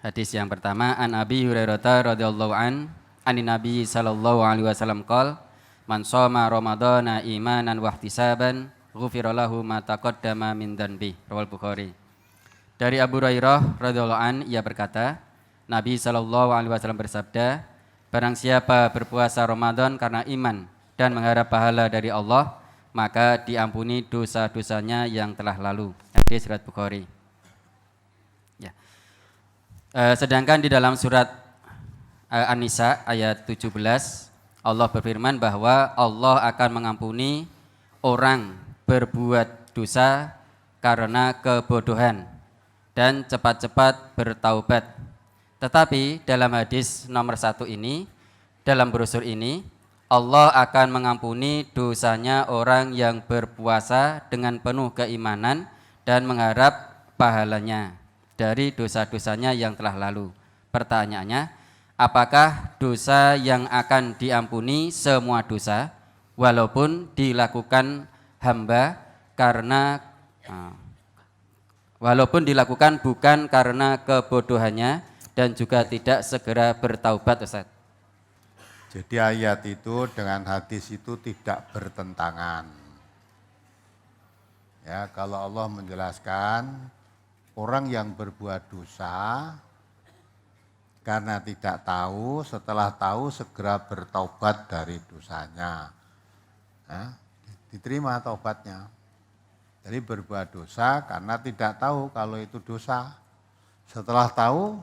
Hadis yang pertama, an Abi Hurairah radhiyallahu anin Nabi sallallahu alaihi wasallam qol man shoma ramadhana imanan wa ihtisaban ghufira lahu ma taqaddama min dzanbi. Riwayat Bukhari. Dari Abu Hurairah radhiyallahu an ia berkata, Nabi sallallahu alaihi wasallam bersabda, barang siapa berpuasa Ramadan karena iman dan mengharap pahala dari Allah, maka diampuni dosa-dosanya yang telah lalu. Hadis riwayat Bukhari. Ya. Sedangkan di dalam surat An-Nisa ayat 17 Allah berfirman bahwa Allah akan mengampuni orang berbuat dosa karena kebodohan dan cepat-cepat bertaubat. Tetapi dalam hadis nomor 1 ini, dalam brosur ini, Allah akan mengampuni dosanya orang yang berpuasa dengan penuh keimanan dan mengharap pahalanya dari dosa-dosanya yang telah lalu. Pertanyaannya, apakah dosa yang akan diampuni semua dosa walaupun dilakukan hamba walaupun dilakukan bukan karena kebodohannya dan juga tidak segera bertaubat, Ustaz? Jadi ayat itu dengan hadis itu tidak bertentangan. Ya, kalau Allah menjelaskan orang yang berbuat dosa karena tidak tahu, setelah tahu segera bertaubat dari dosanya. Ya, diterima taubatnya. Jadi berbuat dosa karena tidak tahu kalau itu dosa. Setelah tahu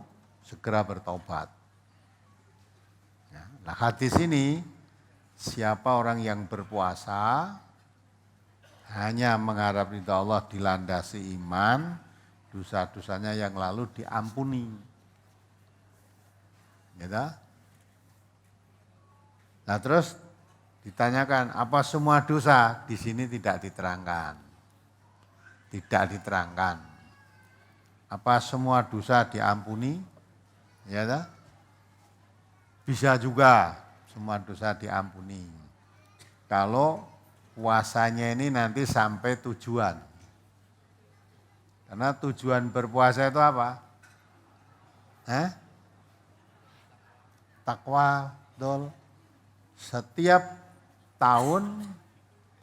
segera bertaubat. Ya, nah hadis ini, siapa orang yang berpuasa hanya mengharap ridha Allah dilandasi iman, dosa-dosanya yang lalu diampuni. Gitu? Nah terus ditanyakan, apa semua dosa? Di sini tidak diterangkan. Tidak diterangkan. Apa semua dosa diampuni? Ya, bisa juga semua dosa diampuni. Kalau puasanya ini nanti sampai tujuan. Karena tujuan berpuasa itu apa? Takwa, dol. Setiap tahun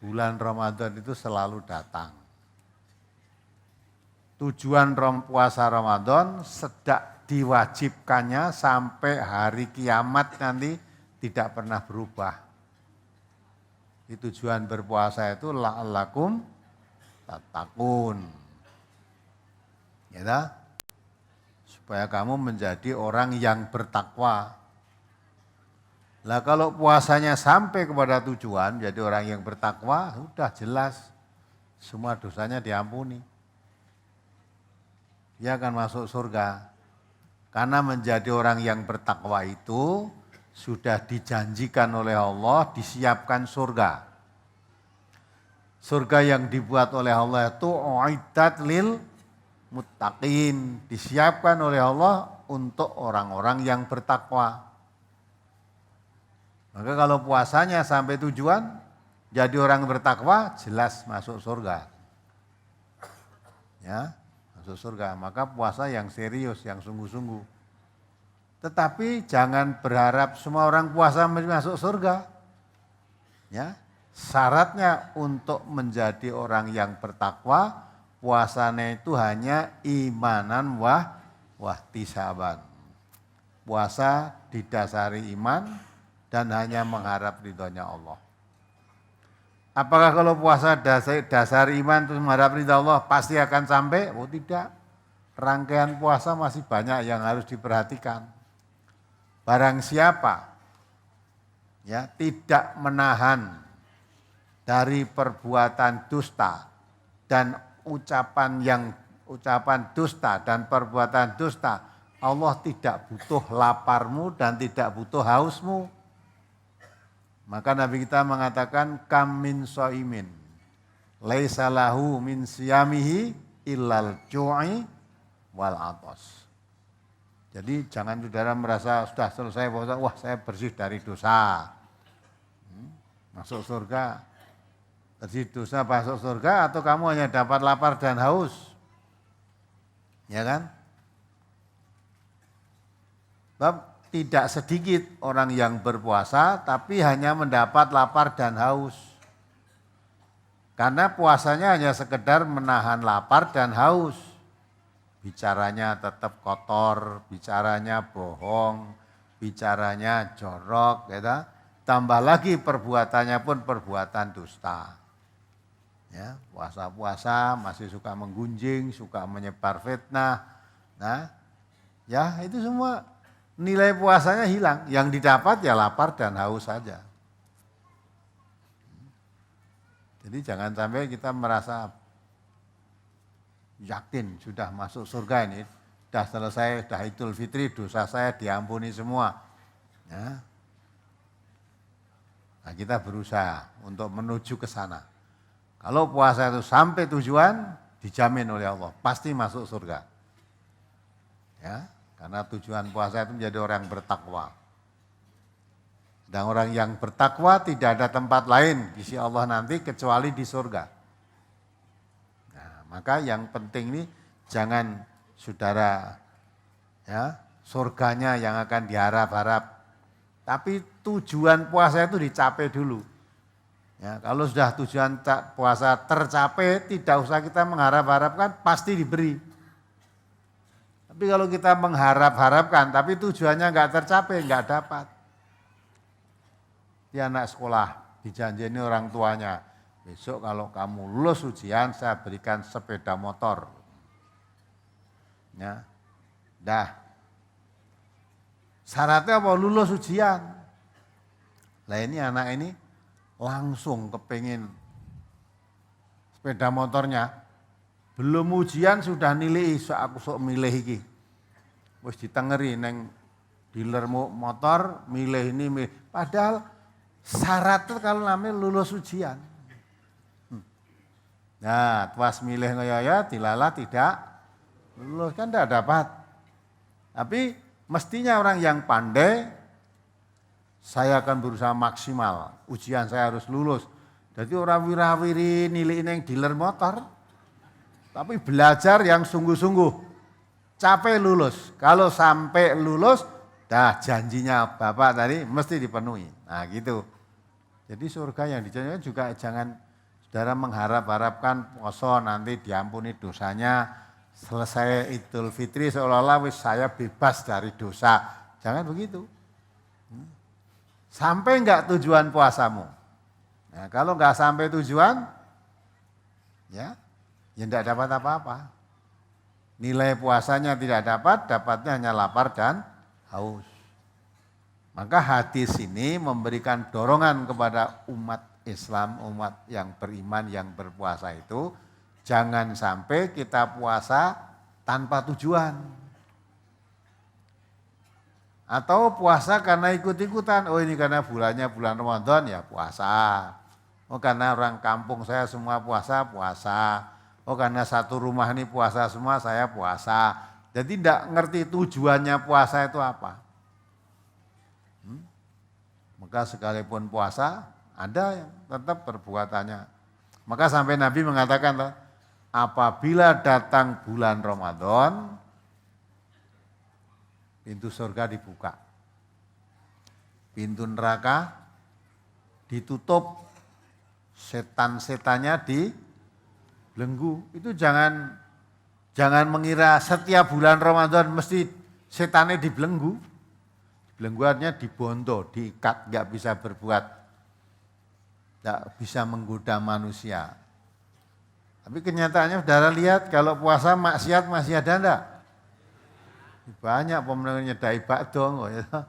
bulan Ramadan itu selalu datang. Tujuan puasa Ramadan sedak diwajibkannya sampai hari kiamat nanti tidak pernah berubah. Tujuan berpuasa itu la'allakum tattaqun. Ya, supaya kamu menjadi orang yang bertakwa. Lah kalau puasanya sampai kepada tujuan jadi orang yang bertakwa, sudah jelas semua dosanya diampuni. Dia akan masuk surga. Karena menjadi orang yang bertakwa itu sudah dijanjikan oleh Allah, disiapkan surga. Surga yang dibuat oleh Allah itu uiddat lil muttaqin, disiapkan oleh Allah untuk orang-orang yang bertakwa. Maka kalau puasanya sampai tujuan, jadi orang bertakwa, jelas masuk surga. Ya, masuk surga. Maka puasa yang serius, yang sungguh-sungguh. Tetapi jangan berharap semua orang puasa masuk surga. Ya, syaratnya untuk menjadi orang yang bertakwa, puasanya itu hanya imanan wahtisaban. Puasa didasari iman dan hanya mengharap ridhonya Allah. Apakah kalau puasa dasar iman terus mengharap ridha Allah pasti akan sampai? Oh tidak. Rangkaian puasa masih banyak yang harus diperhatikan. Barang siapa ya tidak menahan dari perbuatan dusta dan ucapan dusta dan perbuatan dusta, Allah tidak butuh laparmu dan tidak butuh hausmu. Maka Nabi kita mengatakan kam min shaimin laisa lahu min siyamihi illal ju'i wal atas. Jadi jangan saudara merasa sudah selesai puasa, wah saya bersih dari dosa. Masuk surga. Bersih dosa masuk surga atau kamu hanya dapat lapar dan haus. Ya kan? Sebab tidak sedikit orang yang berpuasa tapi hanya mendapat lapar dan haus. Karena puasanya hanya sekedar menahan lapar dan haus. Bicaranya tetap kotor, bicaranya bohong, bicaranya jorok, gitu. Tambah lagi perbuatannya pun perbuatan dusta. Ya, puasa-puasa masih suka menggunjing, suka menyebar fitnah. Nah, ya itu semua nilai puasanya hilang. Yang didapat ya lapar dan haus saja. Jadi jangan sampai kita merasa yakin sudah masuk surga ini, sudah selesai, sudah Idul Fitri, dosa saya diampuni semua. Ya. Nah, kita berusaha untuk menuju ke sana. Kalau puasa itu sampai tujuan, dijamin oleh Allah, pasti masuk surga. Ya, karena tujuan puasa itu menjadi orang bertakwa. Dan orang yang bertakwa tidak ada tempat lain di sisi Allah nanti kecuali di surga. Nah, maka yang penting ini jangan saudara ya surganya yang akan diharap-harap, tapi tujuan puasa itu dicapai dulu. Ya, kalau sudah tujuan puasa tercapai, tidak usah kita mengharap-harapkan, pasti diberi. Tapi kalau kita mengharap-harapkan, tapi tujuannya nggak tercapai, nggak dapat. Dia anak sekolah, dijanjini orang tuanya, besok kalau kamu lulus ujian, saya berikan sepeda motor. Ya, dah. Syaratnya apa? Lulus ujian. Lah ini anak ini langsung kepingin sepeda motornya, belum ujian sudah nilai, aku sok milih iki. Wis ditengeri neng dealer motor, milih ini milih. Padahal syaratnya kalau namanya lulus ujian. Nah, pas milih ngoyo dilala tidak lulus kan tidak dapat. Tapi mestinya orang yang pandai, saya akan berusaha maksimal, ujian saya harus lulus. Jadi orang wirawiri nilai yang dealer motor, tapi belajar yang sungguh-sungguh, capek lulus. Kalau sampai lulus, dah janjinya Bapak tadi mesti dipenuhi. Nah gitu. Jadi surga yang dijanjikan juga jangan saudara mengharap-harapkan poso nanti diampuni dosanya, selesai Idul Fitri seolah-olah wis saya bebas dari dosa. Jangan begitu. Sampai enggak tujuan puasamu? Nah, kalau enggak sampai tujuan, ya enggak dapat apa-apa. Nilai puasanya tidak dapat, dapatnya hanya lapar dan haus. Maka hadis ini memberikan dorongan kepada umat Islam, umat yang beriman, yang berpuasa itu, jangan sampai kita puasa tanpa tujuan. Atau puasa karena ikut-ikutan, oh ini karena bulannya bulan Ramadan ya puasa. Oh karena orang kampung saya semua puasa, puasa. Oh karena satu rumah ini puasa semua, saya puasa. Jadi tidak ngerti tujuannya puasa itu apa. Maka sekalipun puasa, ada yang tetap perbuatannya. Maka sampai Nabi mengatakan, apabila datang bulan Ramadan, pintu surga dibuka. Pintu neraka ditutup, setan-setannya dibelenggu. Itu jangan mengira setiap bulan Ramadan mesti setannya dibelenggu. Belengguannya dibondo, diikat, nggak bisa berbuat, nggak bisa menggoda manusia. Tapi kenyataannya saudara lihat kalau puasa maksiat masih ada enggak? Banyak pemenangnya dai bakdo. Ya.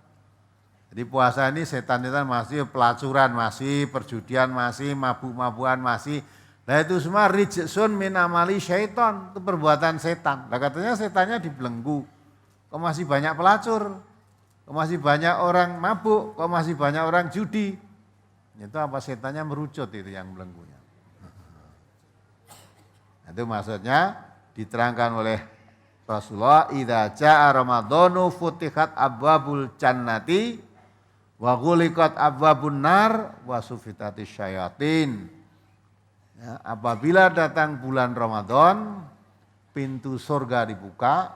Jadi puasa ini setan-setan masih, pelacuran masih, perjudian masih, mabuk-mabukan masih. Nah itu semua rijsun min amali syaiton, itu perbuatan setan. Nah katanya setannya dibelenggu, kok masih banyak pelacur? Kok masih banyak orang mabuk, kok masih banyak orang judi. Itu apa setannya merucut itu yang belenggunya. Itu maksudnya diterangkan oleh Rasulullah, idza jaa ramadhanu futihat abwabul jannati wa ghuliqat abwabun nar wa sufitatis syayatin. Ya, apabila datang bulan Ramadan, pintu surga dibuka,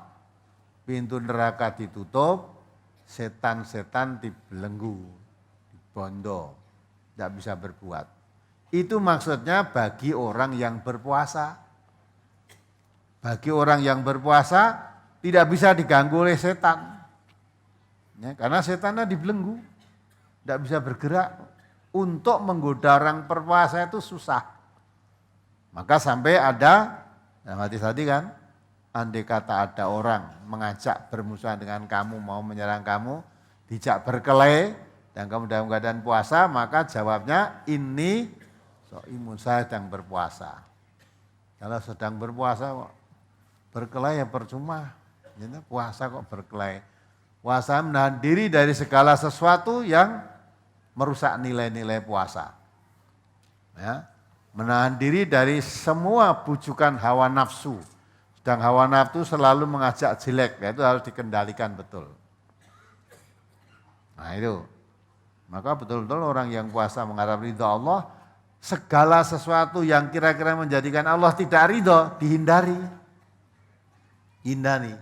pintu neraka ditutup, setan-setan dibelenggu, dibondo, tidak bisa berbuat. Itu maksudnya bagi orang yang berpuasa. Bagi orang yang berpuasa tidak bisa diganggu oleh setan. Ya, karena setannya dibelenggu, tidak bisa bergerak. Untuk menggoda orang berpuasa itu susah. Maka sampai ada, yang hadis tadi kan, andai kata ada orang mengajak bermusuhan dengan kamu, mau menyerang kamu, dijak berkelahi, dan kamu dalam keadaan puasa, maka jawabnya ini imun saya sedang berpuasa. Kalau sedang berpuasa berkelahi ya percuma. Puasa kok berkelahi. Puasa menahan diri dari segala sesuatu yang merusak nilai-nilai puasa. Ya, menahan diri dari semua bujukan hawa nafsu. Sedang hawa nafsu selalu mengajak jelek, itu harus dikendalikan betul. Nah itu. Maka betul-betul orang yang puasa mengharap ridha Allah, segala sesuatu yang kira-kira menjadikan Allah tidak ridha, dihindari. Hindari.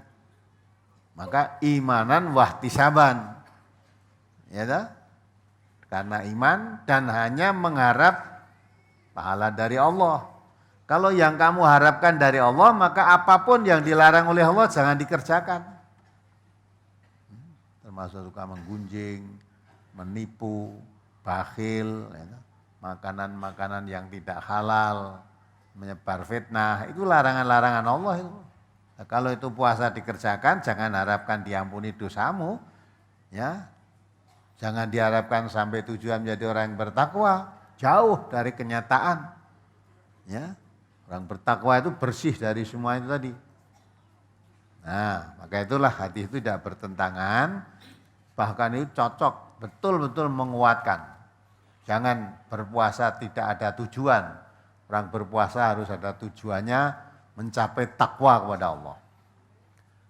Maka imanan wahtisaban. Ya tak? Karena iman dan hanya mengharap pahala dari Allah. Kalau yang kamu harapkan dari Allah, maka apapun yang dilarang oleh Allah jangan dikerjakan. Termasuk suka menggunjing, menipu, bakhil, makanan-makanan yang tidak halal, menyebar fitnah, itu larangan-larangan Allah itu. Nah, kalau itu puasa dikerjakan, jangan harapkan diampuni dosamu, ya. Jangan diharapkan sampai tujuan menjadi orang yang bertakwa, jauh dari kenyataan. Ya, orang bertakwa itu bersih dari semua itu tadi. Nah, maka itulah hadis itu tidak bertentangan, bahkan itu cocok, betul-betul menguatkan. Jangan berpuasa tidak ada tujuan. Orang berpuasa harus ada tujuannya mencapai takwa kepada Allah.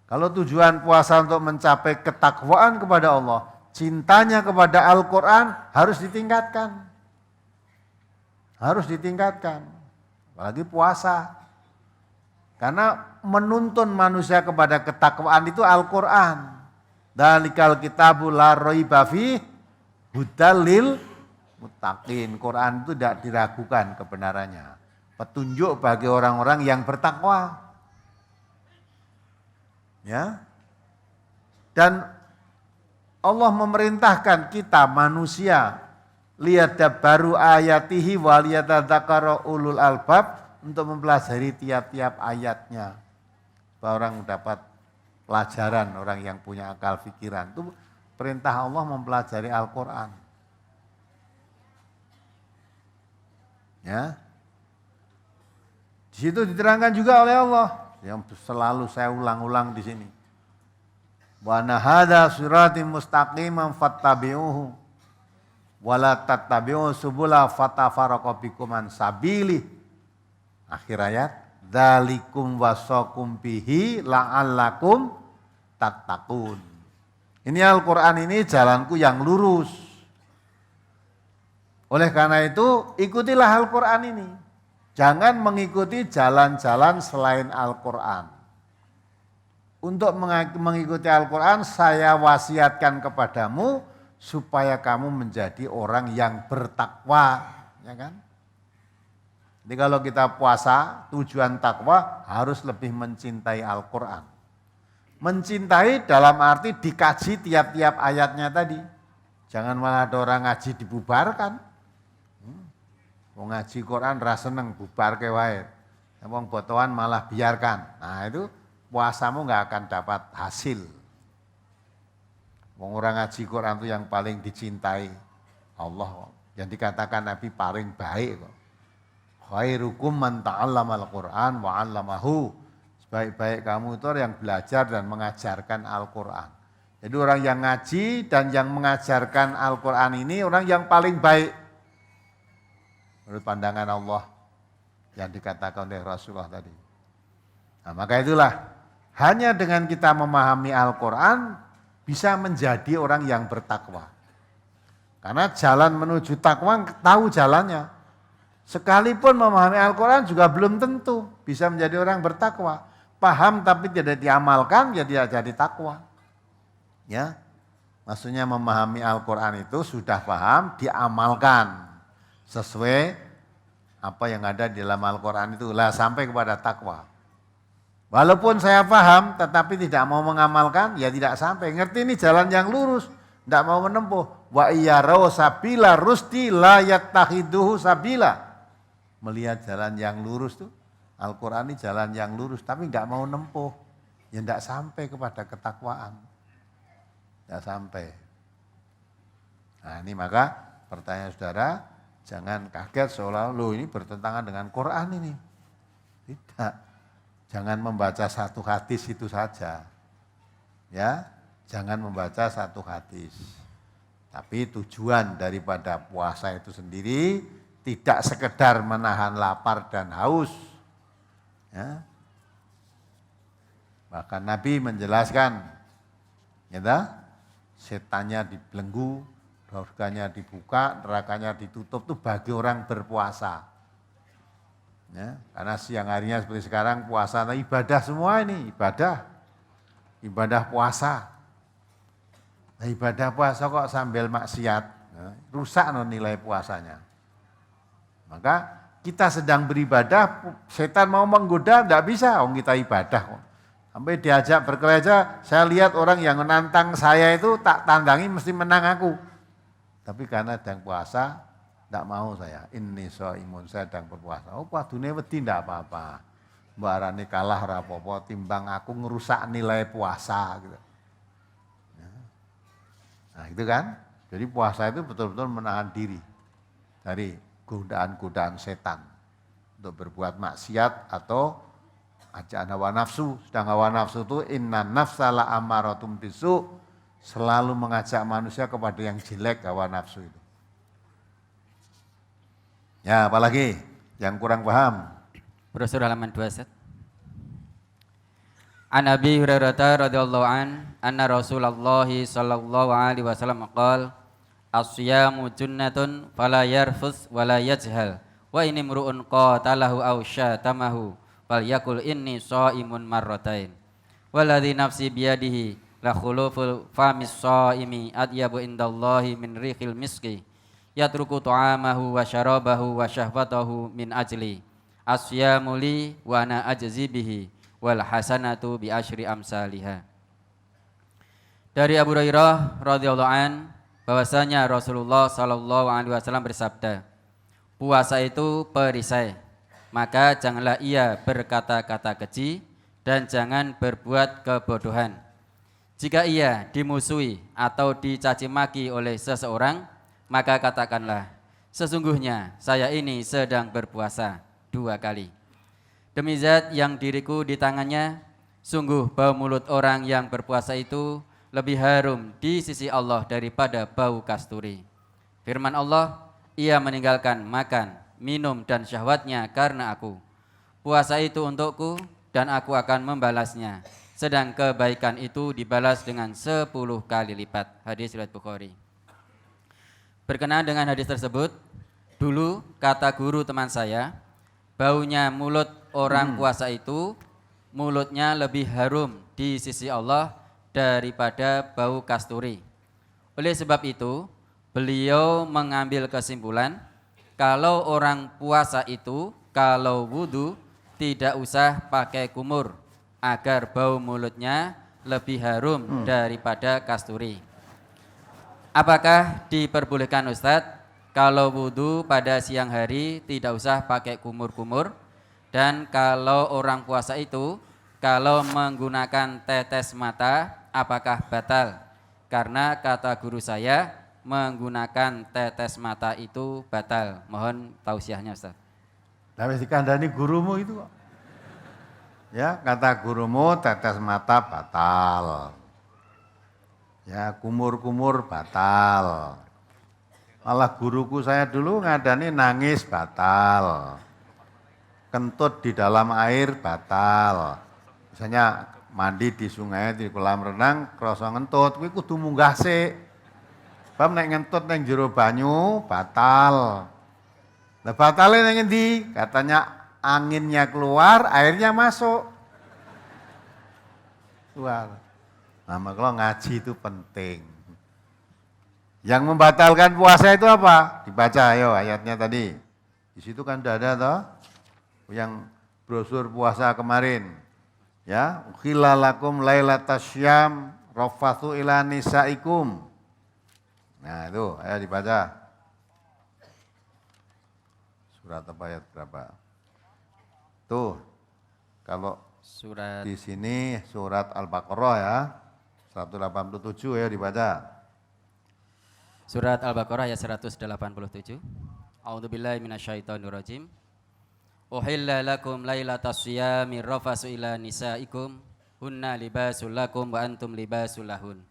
Kalau tujuan puasa untuk mencapai ketakwaan kepada Allah, cintanya kepada Al-Quran harus ditingkatkan. Harus ditingkatkan. Apalagi puasa. Karena menuntun manusia kepada ketakwaan itu Al-Quran. Dzalikal kitabu la raiba fihi hudal lil muttaqin. Quran itu tidak diragukan kebenarannya. Petunjuk bagi orang-orang yang bertakwa. Ya. Dan Allah memerintahkan kita manusia liyadabbaru ayatihi wa liyatadzakara ulul albab untuk mempelajari tiap-tiap ayatnya. Supaya orang dapat pelajaran, orang yang punya akal pikiran. Itu perintah Allah mempelajari Al-Quran. Ya. Di situ diterangkan juga oleh Allah yang selalu saya ulang-ulang di sini. Wa anna hadza siratim mustaqiman fattabi'uhu wa la tattabi'u subula fatafarraqa bikum an sabili. Akhir ayat, dzalikum wasaqum bihi la'allakum tattaqun. Ini Al-Qur'an ini jalanku yang lurus. Oleh karena itu, ikutilah Al-Qur'an ini. Jangan mengikuti jalan-jalan selain Al-Qur'an. Untuk mengikuti Al-Quran, saya wasiatkan kepadamu supaya kamu menjadi orang yang bertakwa, ya kan? Jadi kalau kita puasa, tujuan takwa harus lebih mencintai Al-Quran. Mencintai dalam arti dikaji tiap-tiap ayatnya tadi. Jangan malah ada orang ngaji dibubarkan. Mau ngaji Quran rasa seneng bubar ke wae. Wong botohan malah biarkan. Nah itu puasamu nggak akan dapat hasil. Orang ngaji Quran itu yang paling dicintai Allah. Yang dikatakan Nabi paling baik. Khairukum man ta'allamal Quran wa 'allamahu. Sebaik-baik kamu itu orang yang belajar dan mengajarkan Al-Quran. Jadi orang yang ngaji dan yang mengajarkan Al-Quran ini orang yang paling baik. Menurut pandangan Allah yang dikatakan oleh Rasulullah tadi. Nah, maka itulah. Hanya dengan kita memahami Al-Quran bisa menjadi orang yang bertakwa. Karena jalan menuju takwa tahu jalannya. Sekalipun memahami Al-Quran juga belum tentu bisa menjadi orang bertakwa. Paham tapi tidak diamalkan ya tidak jadi takwa. Ya. Maksudnya memahami Al-Quran itu sudah paham, diamalkan sesuai apa yang ada di dalam Al-Quran itu. Lah sampai kepada takwa. Walaupun saya paham tetapi tidak mau mengamalkan, ya tidak sampai. Ngerti ini jalan yang lurus, tidak mau menempuh. Wa iyarau sabila rusdi la yattakhiduhu sabila. Melihat jalan yang lurus tuh, Al-Quran ini jalan yang lurus tapi tidak mau menempuh. Ya tidak sampai kepada ketakwaan. Tidak sampai. Nah ini maka pertanyaan saudara, jangan kaget seolah lo ini bertentangan dengan Quran ini. Tidak. Jangan membaca satu hadis itu saja. Ya, jangan membaca satu hadis. Tapi tujuan daripada puasa itu sendiri tidak sekedar menahan lapar dan haus. Ya. Bahkan Nabi menjelaskan, ya, setannya dibelenggu, surganya dibuka, nerakanya ditutup itu bagi orang berpuasa. Ya, karena siang harinya seperti sekarang puasa, nah ibadah semua ini, ibadah puasa. Nah, ibadah puasa kok sambil maksiat, ya, rusak no nilai puasanya. Maka kita sedang beribadah, setan mau menggoda, tidak bisa, kita ibadah kok. Sampai diajak berkelahi, saya lihat orang yang menantang saya itu tak tandangi mesti menang aku. Tapi karena sedang puasa, tidak mau saya, ini imun saya sedang berpuasa. Oh padune wedi tidak apa-apa. Mbak Arani kalah rapopo, timbang aku ngerusak nilai puasa. Gitu. Nah itu kan, jadi puasa itu betul-betul menahan diri dari godaan-godaan setan. Untuk berbuat maksiat atau ajaan hawa nafsu. Sedang hawa nafsu itu inna nafsala amaratum bisu, selalu mengajak manusia kepada yang jelek hawa nafsu itu. Ya, apalagi yang kurang paham. Brosur halaman 2 set. An Abi Hurairah radhiyallahu anna Rasulullah sallallahu alaihi wasallam qala as-siyamu junnatun fala yarfus wala yajhal wa in imru'un qatalahu aw syatamahu fal yakul inni shaimun marratain walladzi nafsi biyadihi la khuluful famis shaimi adyabu indallahi min rihil miski yatruku ta'amahu wa syarabahu wa syahwatahu min ajli asyamu li wa ana ajzi bihi wal hasanatu bi asyri amsalihha. Dari Abu Hurairah radhiyallahu an bahwasanya Rasulullah sallallahu alaihi wasallam bersabda, puasa itu perisai, maka janganlah ia berkata-kata keji dan jangan berbuat kebodohan. Jika ia dimusuhi atau dicaci maki oleh seseorang, maka katakanlah, sesungguhnya saya ini sedang berpuasa 2 kali. Demi zat yang diriku di tangannya, sungguh bau mulut orang yang berpuasa itu lebih harum di sisi Allah daripada bau kasturi. Firman Allah, ia meninggalkan makan, minum dan syahwatnya karena aku. Puasa itu untukku dan aku akan membalasnya. Sedang kebaikan itu dibalas dengan 10 kali lipat. Hadis riwayat Bukhari. Berkenaan dengan hadis tersebut, dulu kata guru teman saya, baunya mulut orang puasa itu, mulutnya lebih harum di sisi Allah daripada bau kasturi. Oleh sebab itu, beliau mengambil kesimpulan, kalau orang puasa itu, kalau wudu, tidak usah pakai kumur, agar bau mulutnya lebih harum daripada kasturi. Apakah diperbolehkan Ustadz kalau wudu pada siang hari tidak usah pakai kumur-kumur? Dan kalau orang puasa itu kalau menggunakan tetes mata apakah batal? Karena kata guru saya menggunakan tetes mata itu batal. Mohon tausiahnya Ustaz. Tapi dikandani gurumu itu kok. Ya, kata gurumu tetes mata batal. Ya, kumur-kumur batal. Malah guruku saya dulu ngadani nangis batal. Kentut di dalam air batal. Misalnya mandi di sungai, di kolam renang, krasa ngentut, kuwi kudu munggah sik. Bab nek ngentut nang jero banyu batal. Lah batale nang endi? Katanya anginnya keluar, airnya masuk. Keluar. Nah, kalau ngaji itu penting. Yang membatalkan puasa itu apa? Dibaca ayo ayatnya tadi. Di situ kan sudah ada toh yang brosur puasa kemarin. Ya, khilalakum lailatasyam rafathu ila nisaikum. Nah, itu ayo dibaca. Surat apa ayat berapa? Tuh. Kalau Surat di sini surat Al-Baqarah ya. 187 ya dibaca. Surat Al-Baqarah ayat 187. A'udzubillahi minasyaitonirrajim. Uhilla lakum lailatas siyami rafasu ila nisaikum hunna libasul lakum wa antum libasul lahun.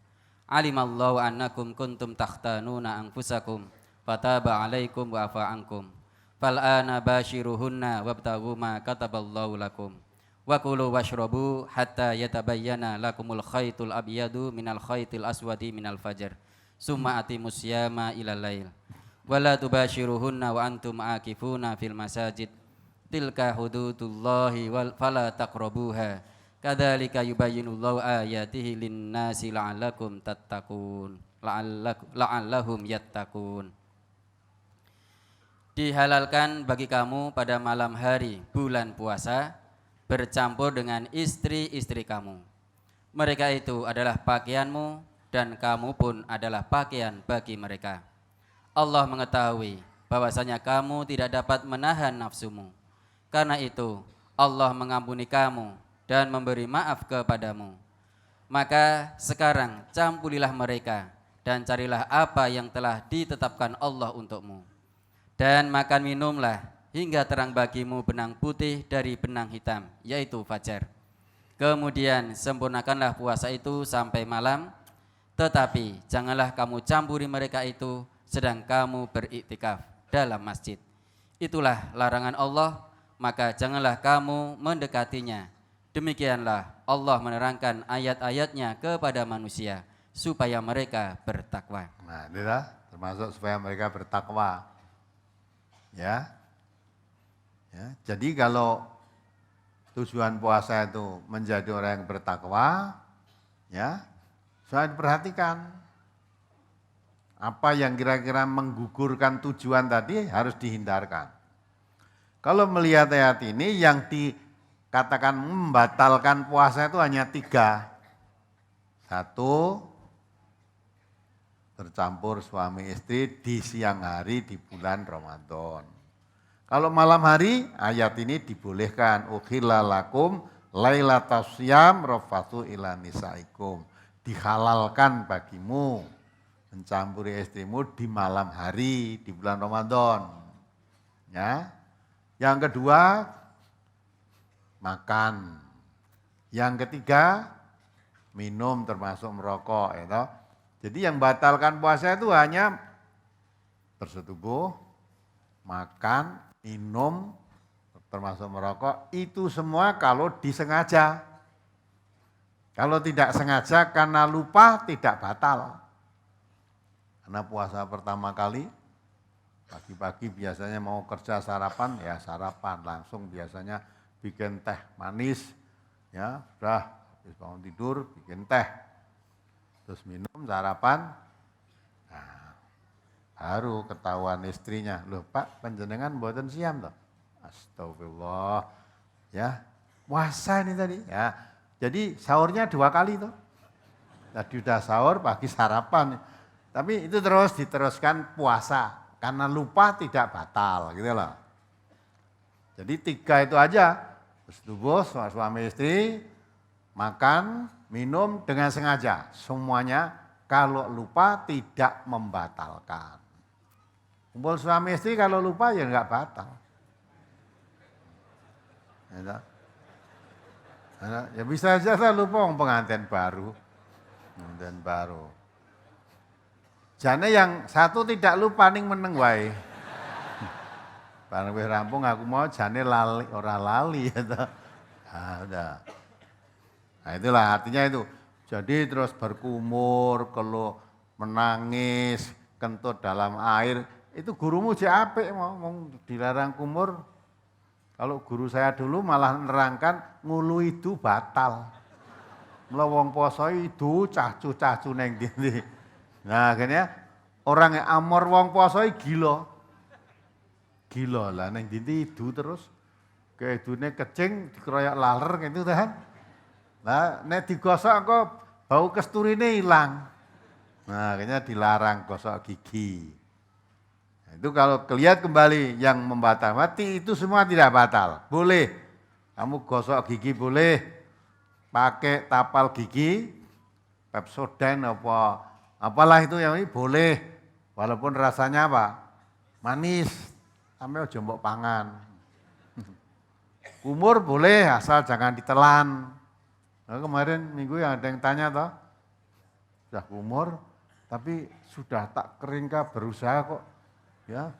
Alimallahu annakum kuntum takhtanuna anfusakum fataba alaikum wa afa ankum. Fal'ana bashiruhunna wabtaghu ma kataballahu lakum. Wa kulu washrabu hatta yatabayyana lakumul khaytul abyadu minal khaytil aswadi minal fajr. Summa atimus siyama ilal lail. Wala tubashiruhunna wa antum akifuna fil masajid. Tilka hududullahi wal fala taqrabuha. Kadzalika yubayyinullahu ayatihi lin-nasi la'allakum tattaqun. La'allahum yattaqun. Dihalalkan bagi kamu pada malam hari bulan puasa bercampur dengan istri-istri kamu. Mereka itu adalah pakaianmu dan kamu pun adalah pakaian bagi mereka. Allah mengetahui bahwasanya kamu tidak dapat menahan nafsumu. Karena itu Allah mengampuni kamu dan memberi maaf kepadamu. Maka sekarang campurilah mereka dan carilah apa yang telah ditetapkan Allah untukmu. Dan makan minumlah hingga terang bagimu benang putih dari benang hitam, yaitu fajar. Kemudian sempurnakanlah puasa itu sampai malam, tetapi janganlah kamu campuri mereka itu sedang kamu beriktikaf dalam masjid. Itulah larangan Allah, maka janganlah kamu mendekatinya. Demikianlah Allah menerangkan ayat-ayatnya kepada manusia supaya mereka bertakwa. Nah, inilah termasuk supaya mereka bertakwa. Ya. Jadi kalau tujuan puasa itu menjadi orang yang bertakwa, ya, saya perhatikan apa yang kira-kira menggugurkan tujuan tadi harus dihindarkan. Kalau melihat ayat ini yang dikatakan membatalkan puasa itu hanya 3. 1, bercampur suami istri di siang hari di bulan Ramadan. Kalau malam hari ayat ini dibolehkan. Ukhilla lakum lailatas syiyam rafathu ila nisaikum. Dihalalkan bagimu mencampuri istrimu di malam hari di bulan Ramadan. Ya. Yang kedua makan. Yang ketiga minum termasuk merokok, ya. Jadi yang batalkan puasa itu hanya bersetubuh, makan, minum, termasuk merokok, itu semua kalau disengaja. Kalau tidak sengaja karena lupa tidak batal. Karena puasa pertama kali, pagi-pagi biasanya mau kerja sarapan, ya sarapan langsung biasanya bikin teh manis, ya sudah habis bangun tidur bikin teh. Terus minum sarapan, nah, baru ketahuan istrinya, loh Pak panjenengan mboten siam toh. Astagfirullah, ya puasa ini tadi, ya. Jadi sahurnya 2 kali toh. Tadi udah sahur, pagi sarapan. Tapi itu terus diteruskan puasa, karena lupa tidak batal, gitu loh. Jadi 3 itu aja, bersetubuh suami istri, makan, minum dengan sengaja, semuanya kalau lupa tidak membatalkan. Kumpul suami istri kalau lupa ya enggak batal. Ya bisa saja lupa pengantin baru. Pengantin baru. Jane yang satu tidak lupa ning meneng wae. Bareng wis rampung aku mau jane lali ora lali ya toh. Ah udah. Nah itulah artinya itu. Jadi terus berkumur, kalau menangis, kentut dalam air, itu gurumu jek apik mau dilarang kumur. Kalau guru saya dulu malah nerangkan ngulu itu batal. Mula wong poso itu cacu-cacu neng ndi. Nah akhirnya Orang yang amor wong poso gila. Gila lah neng itu terus. Keidune kecing dikeroyok laler gitu kan. Nah, nek digosok kok bau kesturine hilang. Nah, akhirnya dilarang gosok gigi. Nah, itu kalau kelihatan kembali yang membatal mati itu semua tidak batal. Boleh. Kamu gosok gigi boleh. Pakai tapal gigi, Pepsodent apalah itu yang ini boleh. Walaupun rasanya apa? Manis. Sampai ojo mbok pangan. Kumur boleh asal jangan ditelan. Nah, kemarin minggu yang ada yang tanya toh, sudah kumur tapi sudah tak keringkah berusaha kok. Ya,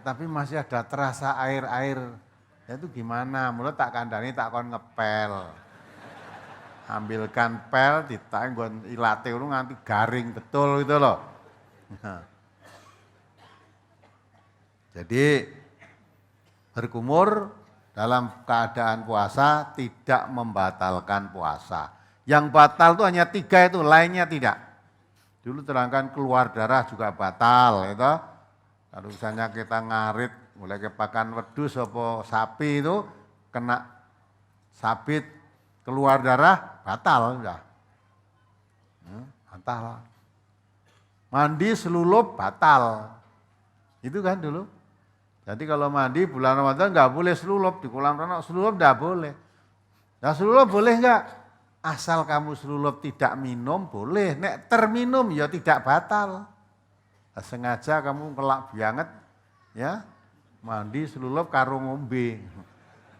tapi masih ada terasa air-air. Ya itu gimana? Mulai tak kandani tak kon ngepel. Ambilkan pel ditaeng nggon ilate ngono nganti garing betul gitu loh. Nah. Jadi berkumur dalam keadaan puasa tidak membatalkan puasa. Yang batal itu hanya 3 itu, lainnya tidak. Dulu terangkan keluar darah juga batal, gitu. Kalau misalnya kita ngarit, mulai kepakan wedhus apa sapi itu kena sabit keluar darah batal sudah. Batal. Mandi selulup batal. Itu kan dulu. Jadi kalau mandi bulan Ramadan enggak boleh selulup, di kolam renang selulup enggak boleh. Nah selulup boleh enggak? Asal kamu selulup tidak minum boleh, nek terminum ya tidak batal. Nah, sengaja kamu kelak banget ya, mandi selulup karo ngombe.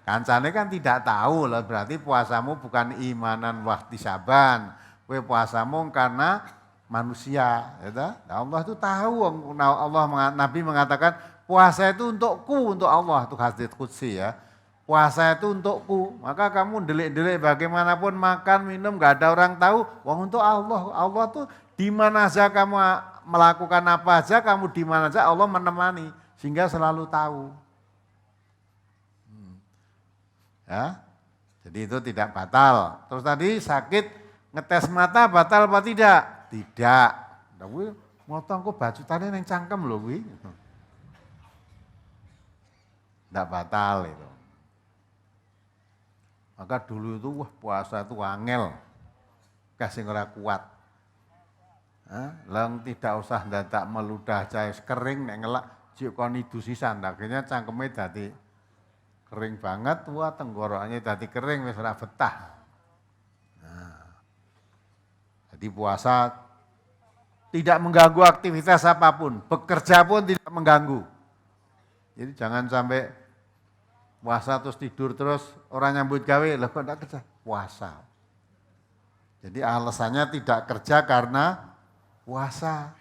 Kancane kan tidak tahu lah, berarti puasamu bukan imanan wahtisaban. Kowe puasamu karena manusia, ya nah, Allah itu tahu. Nabi mengatakan puasa itu untukku, untuk Allah, itu hadits qudsi ya. Puasa itu untukku, maka kamu delik-delik bagaimanapun makan, minum, gak ada orang tahu, wong untuk Allah. Allah tuh di mana saja kamu melakukan apa aja, kamu di mana saja Allah menemani, sehingga selalu tahu. Ya, jadi itu tidak batal. Terus tadi sakit ngetes mata batal apa tidak? Tidak. Tapi motong kok bacutane neng cangkem lho kuwi. Tidak batal itu. Maka dulu itu puasa itu angel. Kasih ora kuat. Lang tidak usah dadak meludah cair kering nek ngelak juk kon idu sisan. Akhirnya cangkeme dadi kering banget, wah tenggorokannya dadi kering wis ora betah. Nah, jadi puasa tidak mengganggu aktivitas apapun, bekerja pun tidak mengganggu. Jadi jangan sampai puasa terus tidur terus orang nyambut gawe, lah kok enggak kerja? Puasa. Jadi alasannya tidak kerja karena puasa.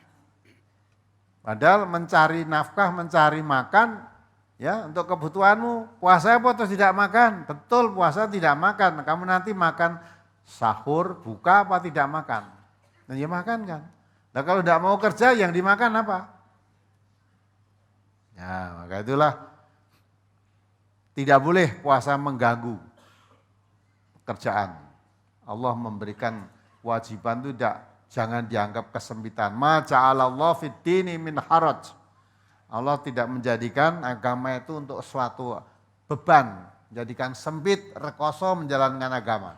Padahal mencari nafkah, mencari makan ya untuk kebutuhanmu. Puasa apa terus tidak makan? Betul, puasa tidak makan. Kamu nanti makan sahur, buka apa tidak makan? Nah ya makan kan. Nah kalau tidak mau kerja yang dimakan apa? Ya maka itulah tidak boleh puasa mengganggu pekerjaan. Allah memberikan kewajiban itu jangan dianggap kesempitan. Ma ja'alallahu fid dini min haraj. Allah tidak menjadikan agama itu untuk suatu beban, menjadikan sempit, rekoso menjalankan agama.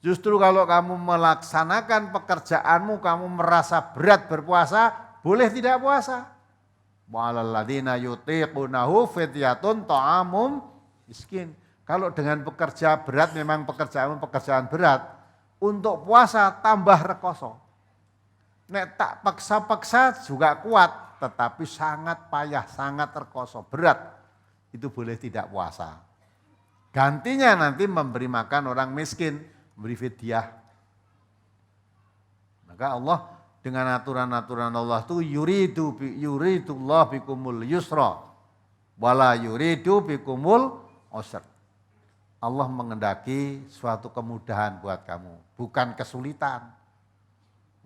Justru kalau kamu melaksanakan pekerjaanmu, kamu merasa berat berpuasa, boleh tidak puasa. Wa'alal ladzina yutiqunahu fidyatun ta'amum miskin. Kalau dengan pekerja berat, memang pekerjaan berat, untuk puasa tambah rekoso. Nek tak paksa-paksa juga kuat, tetapi sangat payah, sangat rekoso, berat, itu boleh tidak puasa. Gantinya nanti memberi makan orang miskin, memberi fidyah. Maka Allah dengan aturan-aturan Allah itu yuridullah bikumul yusra wala yuridu bikumul usra. Allah mengendaki suatu kemudahan buat kamu, bukan kesulitan.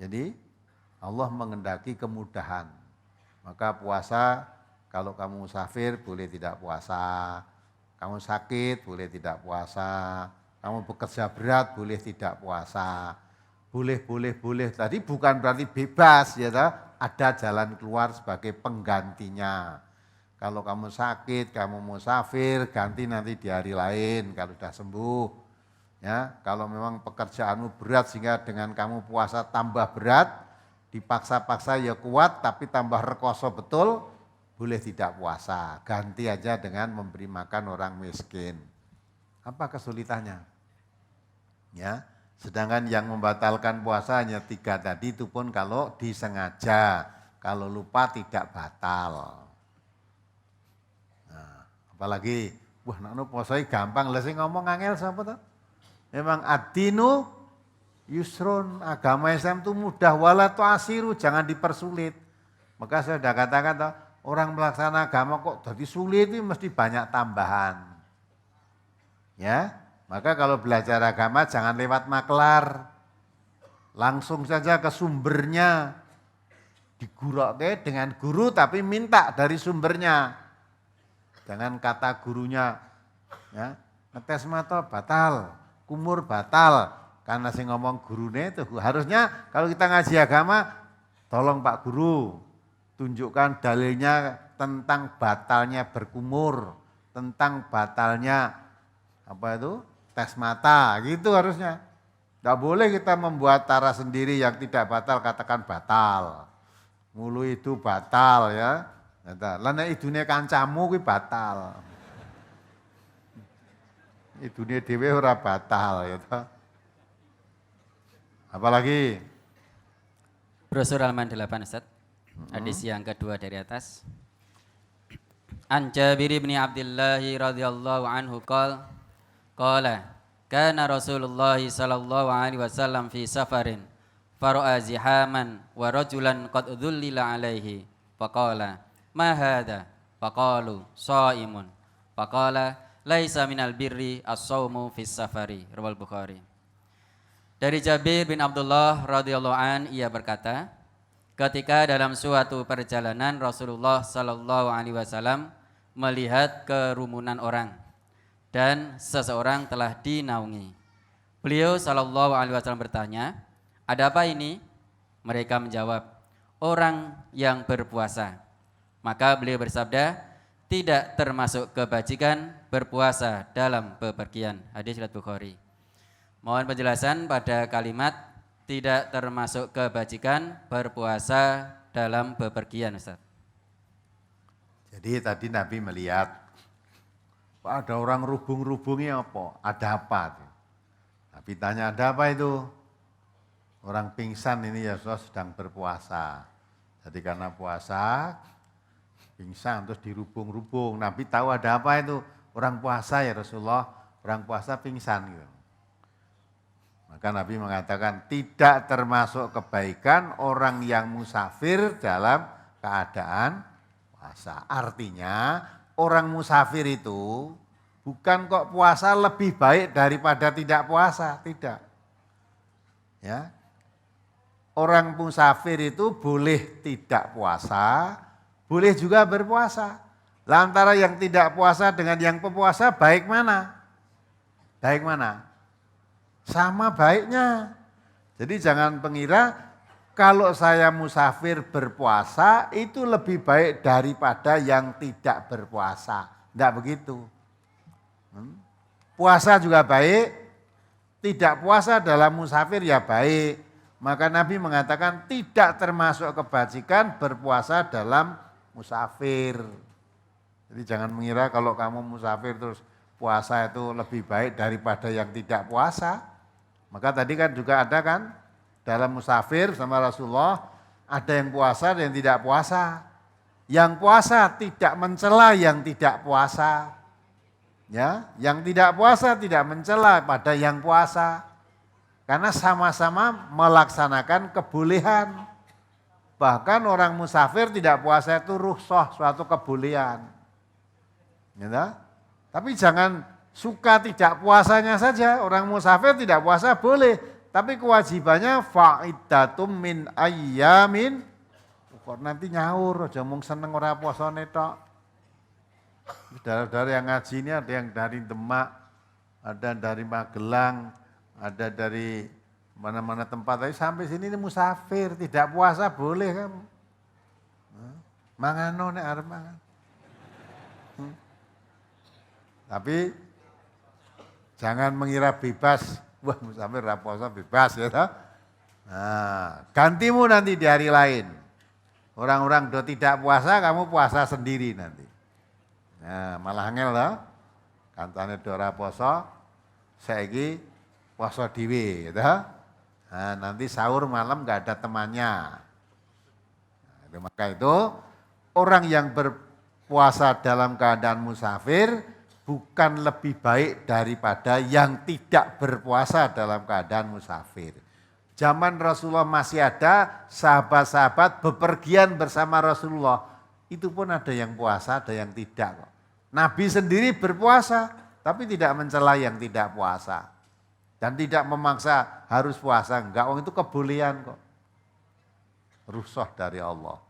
Jadi Allah mengendaki kemudahan. Maka puasa, kalau kamu musafir boleh tidak puasa, kamu sakit boleh tidak puasa, kamu bekerja berat boleh tidak puasa. Boleh. Tadi bukan berarti bebas ya, ada jalan keluar sebagai penggantinya. Kalau kamu sakit, kamu musafir, ganti nanti di hari lain kalau sudah sembuh. Ya, kalau memang pekerjaanmu berat sehingga dengan kamu puasa tambah berat, dipaksa-paksa ya kuat tapi tambah rekoso betul, boleh tidak puasa. Ganti aja dengan memberi makan orang miskin. Apa kesulitannya? Ya, sedangkan yang membatalkan puasa hanya 3 tadi, itu pun kalau disengaja, kalau lupa tidak batal. Nah, apalagi, wah nak puasa gampang, lah sing ngomong angel sapa tuh? Memang ad-dinu yusrun, agama Islam itu mudah, wala tu'asiru, jangan dipersulit. Maka saya sudah katakan toh, orang melaksanakan agama kok jadi sulit itu mesti banyak tambahan. Ya, maka kalau belajar agama jangan lewat maklar. Langsung saja ke sumbernya. Digurokke dengan guru tapi minta dari sumbernya. Jangan kata gurunya, ya, ngetes mata batal, kumur batal. Karena sing ngomong gurune itu harusnya kalau kita ngaji agama, tolong Pak Guru, tunjukkan dalilnya tentang batalnya berkumur, tentang batalnya apa itu tes mata, gitu harusnya. Tidak boleh kita membuat cara sendiri yang tidak batal katakan batal. Mulu itu batal ya. Lana idune kancamu kuwi batal. Idune dhewe ora batal ya toh. Apalagi Brosur halaman 8 Ustaz. Hadis yang kedua dari atas. An Jabir bin Abdullah radhiyallahu anhu qala kana Rasulullah sallallahu alaihi wasallam fi safarin fara'a zihaman wa rajulan qad dhullila alaihi faqala ma hadha faqalu shaimun faqala laisa minal birri as-shaumu fis safari riwayat Bukhari. Dari Jabir bin Abdullah radhiyallahu an ia berkata, ketika dalam suatu perjalanan Rasulullah sallallahu alaihi wasallam melihat kerumunan orang dan seseorang telah dinaungi. Beliau sallallahu alaihi wasallam bertanya, "Ada apa ini?" Mereka menjawab, "Orang yang berpuasa." Maka beliau bersabda, "Tidak termasuk kebajikan berpuasa dalam bepergian." Hadis riwayat Bukhari. Mohon penjelasan pada kalimat tidak termasuk kebajikan berpuasa dalam bepergian, Ustaz. Jadi tadi Nabi melihat ada orang rubung-rubungnya apa? Ada apa? Nabi tanya, ada apa itu? Orang pingsan ini ya sedang berpuasa. Jadi karena puasa, pingsan terus dirubung-rubung. Nabi tahu ada apa itu? Orang puasa ya Rasulullah, orang puasa pingsan gitu. Maka Nabi mengatakan tidak termasuk kebaikan orang yang musafir dalam keadaan puasa. Artinya orang musafir itu bukan kok puasa lebih baik daripada tidak puasa, tidak. Ya. Orang musafir itu boleh tidak puasa, boleh juga berpuasa. Antara yang tidak puasa dengan yang berpuasa baik mana? Baik mana? Sama baiknya. Jadi jangan pengira kalau saya musafir berpuasa itu lebih baik daripada yang tidak berpuasa. Tidak begitu. Puasa juga baik, tidak puasa dalam musafir ya baik. Maka Nabi mengatakan tidak termasuk kebajikan berpuasa dalam musafir. Jadi jangan mengira kalau kamu musafir terus puasa itu lebih baik daripada yang tidak puasa. Maka tadi kan juga ada kan dalam musafir sama Rasulullah ada yang puasa dan yang tidak puasa. Yang puasa tidak mencela yang tidak puasa. Ya, yang tidak puasa tidak mencela pada yang puasa. Karena sama-sama melaksanakan kebolehan. Bahkan orang musafir tidak puasa itu rukhsah, suatu kebolehan. Ya, tapi jangan suka tidak puasanya saja, orang musafir tidak puasa boleh, tapi kewajibannya fa'iddatum min ayyamin. Nanti nyaur, aja mung seneng ora puasane tok. Saudara-saudara yang ngaji ini ada yang dari Demak, ada dari Magelang, ada dari mana-mana tempat, tapi sampai sini ini musafir, tidak puasa boleh kamu. Mangano nek arep mangan. Tapi jangan mengira bebas, wah musafir ra poso bebas ya toh. Nah, gantimu nanti di hari lain. Orang-orang do tidak puasa, kamu puasa sendiri nanti. Nah, malah angel loh. Kancane do ora poso, saiki poso dhewe gitu. Nah, nanti sahur malam enggak ada temannya. Nah, maka itu orang yang berpuasa dalam keadaan musafir bukan lebih baik daripada yang tidak berpuasa dalam keadaan musafir. Zaman Rasulullah masih ada sahabat-sahabat bepergian bersama Rasulullah. Itu pun ada yang puasa, ada yang tidak kok. Nabi sendiri berpuasa, tapi tidak mencela yang tidak puasa. Dan tidak memaksa harus puasa, enggak, itu kebolehan kok. Rukhsah dari Allah.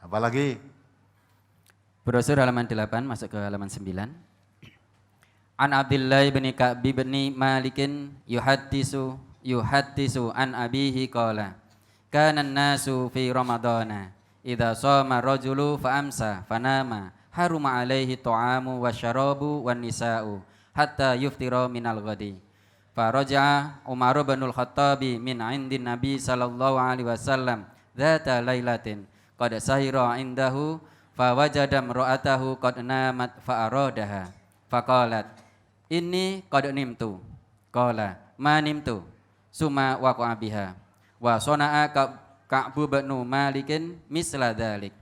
Apalagi? Brosur halaman 8 masuk ke halaman 9. An Abdullah bin Ka'b bin Malikin yuhaddisu an abihi qala kana an-nasu fi ramadana idza shama rajulu fa amsa fanama haruma alaihi ta'amu wasyarabu wan nisa'u hatta yuftira minal ghadi fa raja'a Umar bin al-Khattab min 'indin Nabi sallallahu alaihi wasallam dzata lailatin qad sahira 'indahu fa wajada imra'atahu qad namat fa aradaha faqalat inni qad nimtu qala ma nimtu summa waqa'a biha wa sana'a Ka'bu bin Malikin misla dzalik.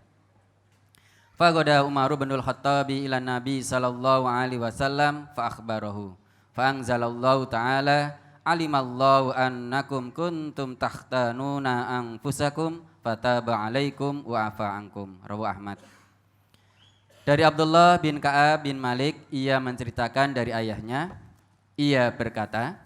Faqada Umar bin al-Khattab ila Nabi sallallahu alaihi wasallam fa akhbarahu fa anzalallahu ta'ala alimallahu annakum kuntum takhtanuna anfusakum fataba alaikum wa afa ankum. Rawahu Ahmad. Dari Abdullah bin Ka'ab bin Malik, ia menceritakan dari ayahnya, ia berkata,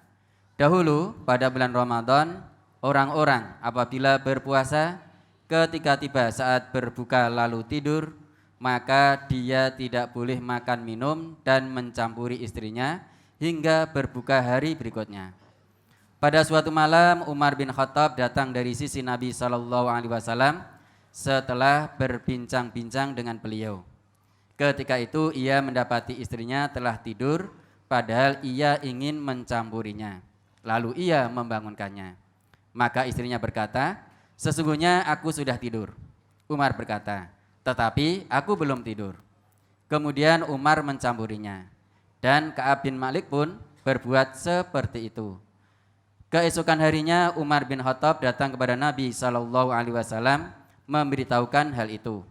dahulu pada bulan Ramadan, orang-orang apabila berpuasa, ketika tiba saat berbuka lalu tidur, maka dia tidak boleh makan minum dan mencampuri istrinya hingga berbuka hari berikutnya. Pada suatu malam, Umar bin Khattab datang dari sisi Nabi SAW setelah berbincang-bincang dengan beliau. Ketika itu ia mendapati istrinya telah tidur, padahal ia ingin mencampurinya. Lalu ia membangunkannya. Maka istrinya berkata, sesungguhnya aku sudah tidur. Umar berkata, tetapi aku belum tidur. Kemudian Umar mencampurinya. Dan Ka'ab bin Malik pun berbuat seperti itu. Keesokan harinya Umar bin Khattab datang kepada Nabi SAW memberitahukan hal itu.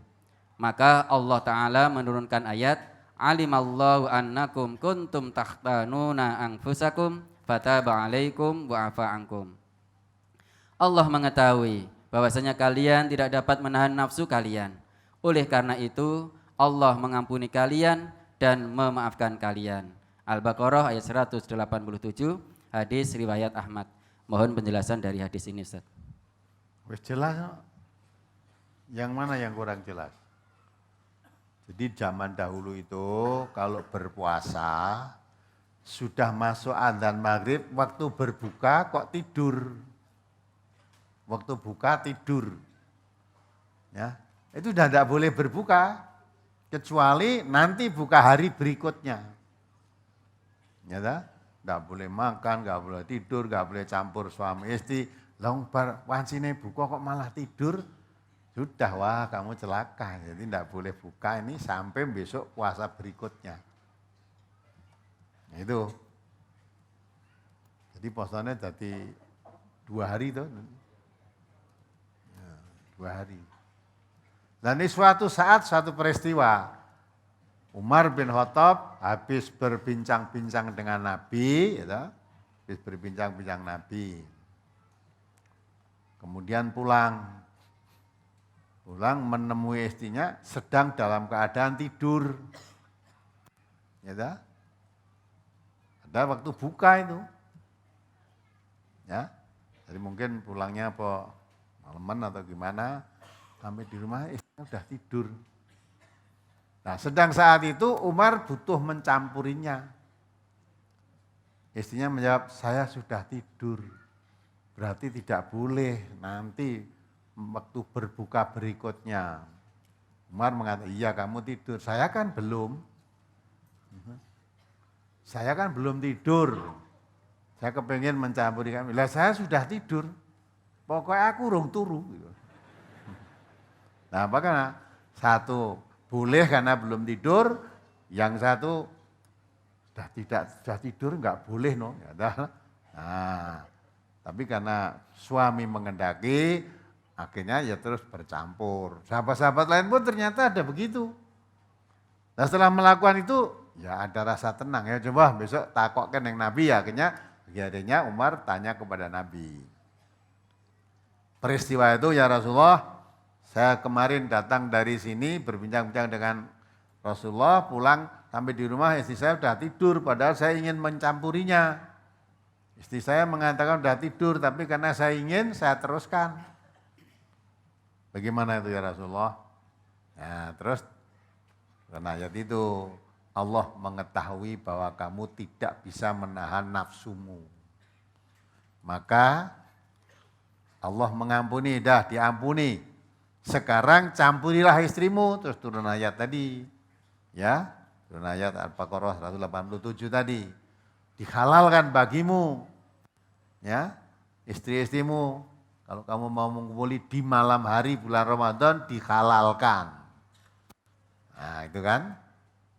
Maka Allah Ta'ala menurunkan ayat, alimallahu annakum kuntum takhtanuna anfusakum fataba alaikum wa afa ankum. Allah mengetahui bahwasanya kalian tidak dapat menahan nafsu kalian. Oleh karena itu Allah mengampuni kalian dan memaafkan kalian. Al-Baqarah ayat 187, hadis riwayat Ahmad. Mohon penjelasan dari hadis ini, Ustaz. Wis jelas. Yang mana yang kurang jelas? Jadi zaman dahulu itu kalau berpuasa sudah masuk adzan maghrib, waktu berbuka kok tidur. Waktu buka tidur. Ya, itu sudah tidak boleh berbuka kecuali nanti buka hari berikutnya. Ya, tidak boleh makan, tidak boleh tidur, tidak boleh campur suami istri. Long wancine buka kok malah tidur. Sudah, wah kamu celaka, jadi tidak boleh buka ini sampai besok puasa berikutnya. Nah, itu. Jadi puasanya jadi 2 hari itu. Ya, 2 hari. Dan ini suatu saat, suatu peristiwa. Umar bin Khattab habis berbincang-bincang dengan Nabi, ya, habis berbincang-bincang Nabi. Kemudian pulang menemui istrinya sedang dalam keadaan tidur. Ya, ada waktu buka itu. Ya, jadi mungkin pulangnya apa malaman atau gimana, sampai di rumah istrinya udah tidur. Nah, sedang saat itu Umar butuh mencampurinya. Istrinya menjawab, saya sudah tidur. Berarti tidak boleh nanti waktu berbuka berikutnya. Umar mengatakan, iya kamu tidur, saya kan belum. Saya kan belum tidur. Saya kepengen mencampuri kami. Lah saya sudah tidur. Pokoknya aku urung turu. Nah, makanya satu boleh karena belum tidur, yang satu sudah tidur enggak boleh no. Nah, tapi karena suami mengendaki, akhirnya ya terus bercampur. Sahabat-sahabat lain pun ternyata ada begitu. Nah, setelah melakukan itu, ya ada rasa tenang ya. Coba besok takokkan yang Nabi ya. Akhirnya Umar tanya kepada Nabi. Peristiwa itu ya Rasulullah, saya kemarin datang dari sini berbincang-bincang dengan Rasulullah, pulang sampai di rumah istri saya sudah tidur, padahal saya ingin mencampurinya. Istri saya mengatakan sudah tidur, tapi karena saya ingin, saya teruskan. Bagaimana itu ya Rasulullah? Nah, terus karena ayat itu, Allah mengetahui bahwa kamu tidak bisa menahan nafsumu. Maka Allah mengampuni, dah diampuni. Sekarang campurilah istrimu, terus turun ayat tadi. Ya, turun ayat Al-Baqarah 187 tadi. Dihalalkan bagimu. Ya, istri-istrimu. Kalau kamu mau mengumpuli di malam hari bulan Ramadan, dihalalkan. Nah, itu kan.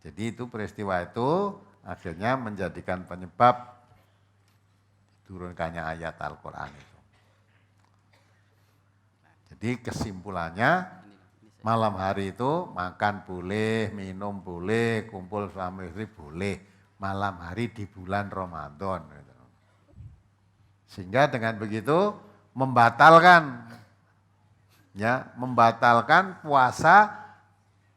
Jadi itu peristiwa itu akhirnya menjadikan penyebab turunkannya ayat Al-Quran itu. Jadi kesimpulannya malam hari itu makan boleh, minum boleh, kumpul suami istri boleh. Malam hari di bulan Ramadan. Sehingga dengan begitu membatalkan puasa.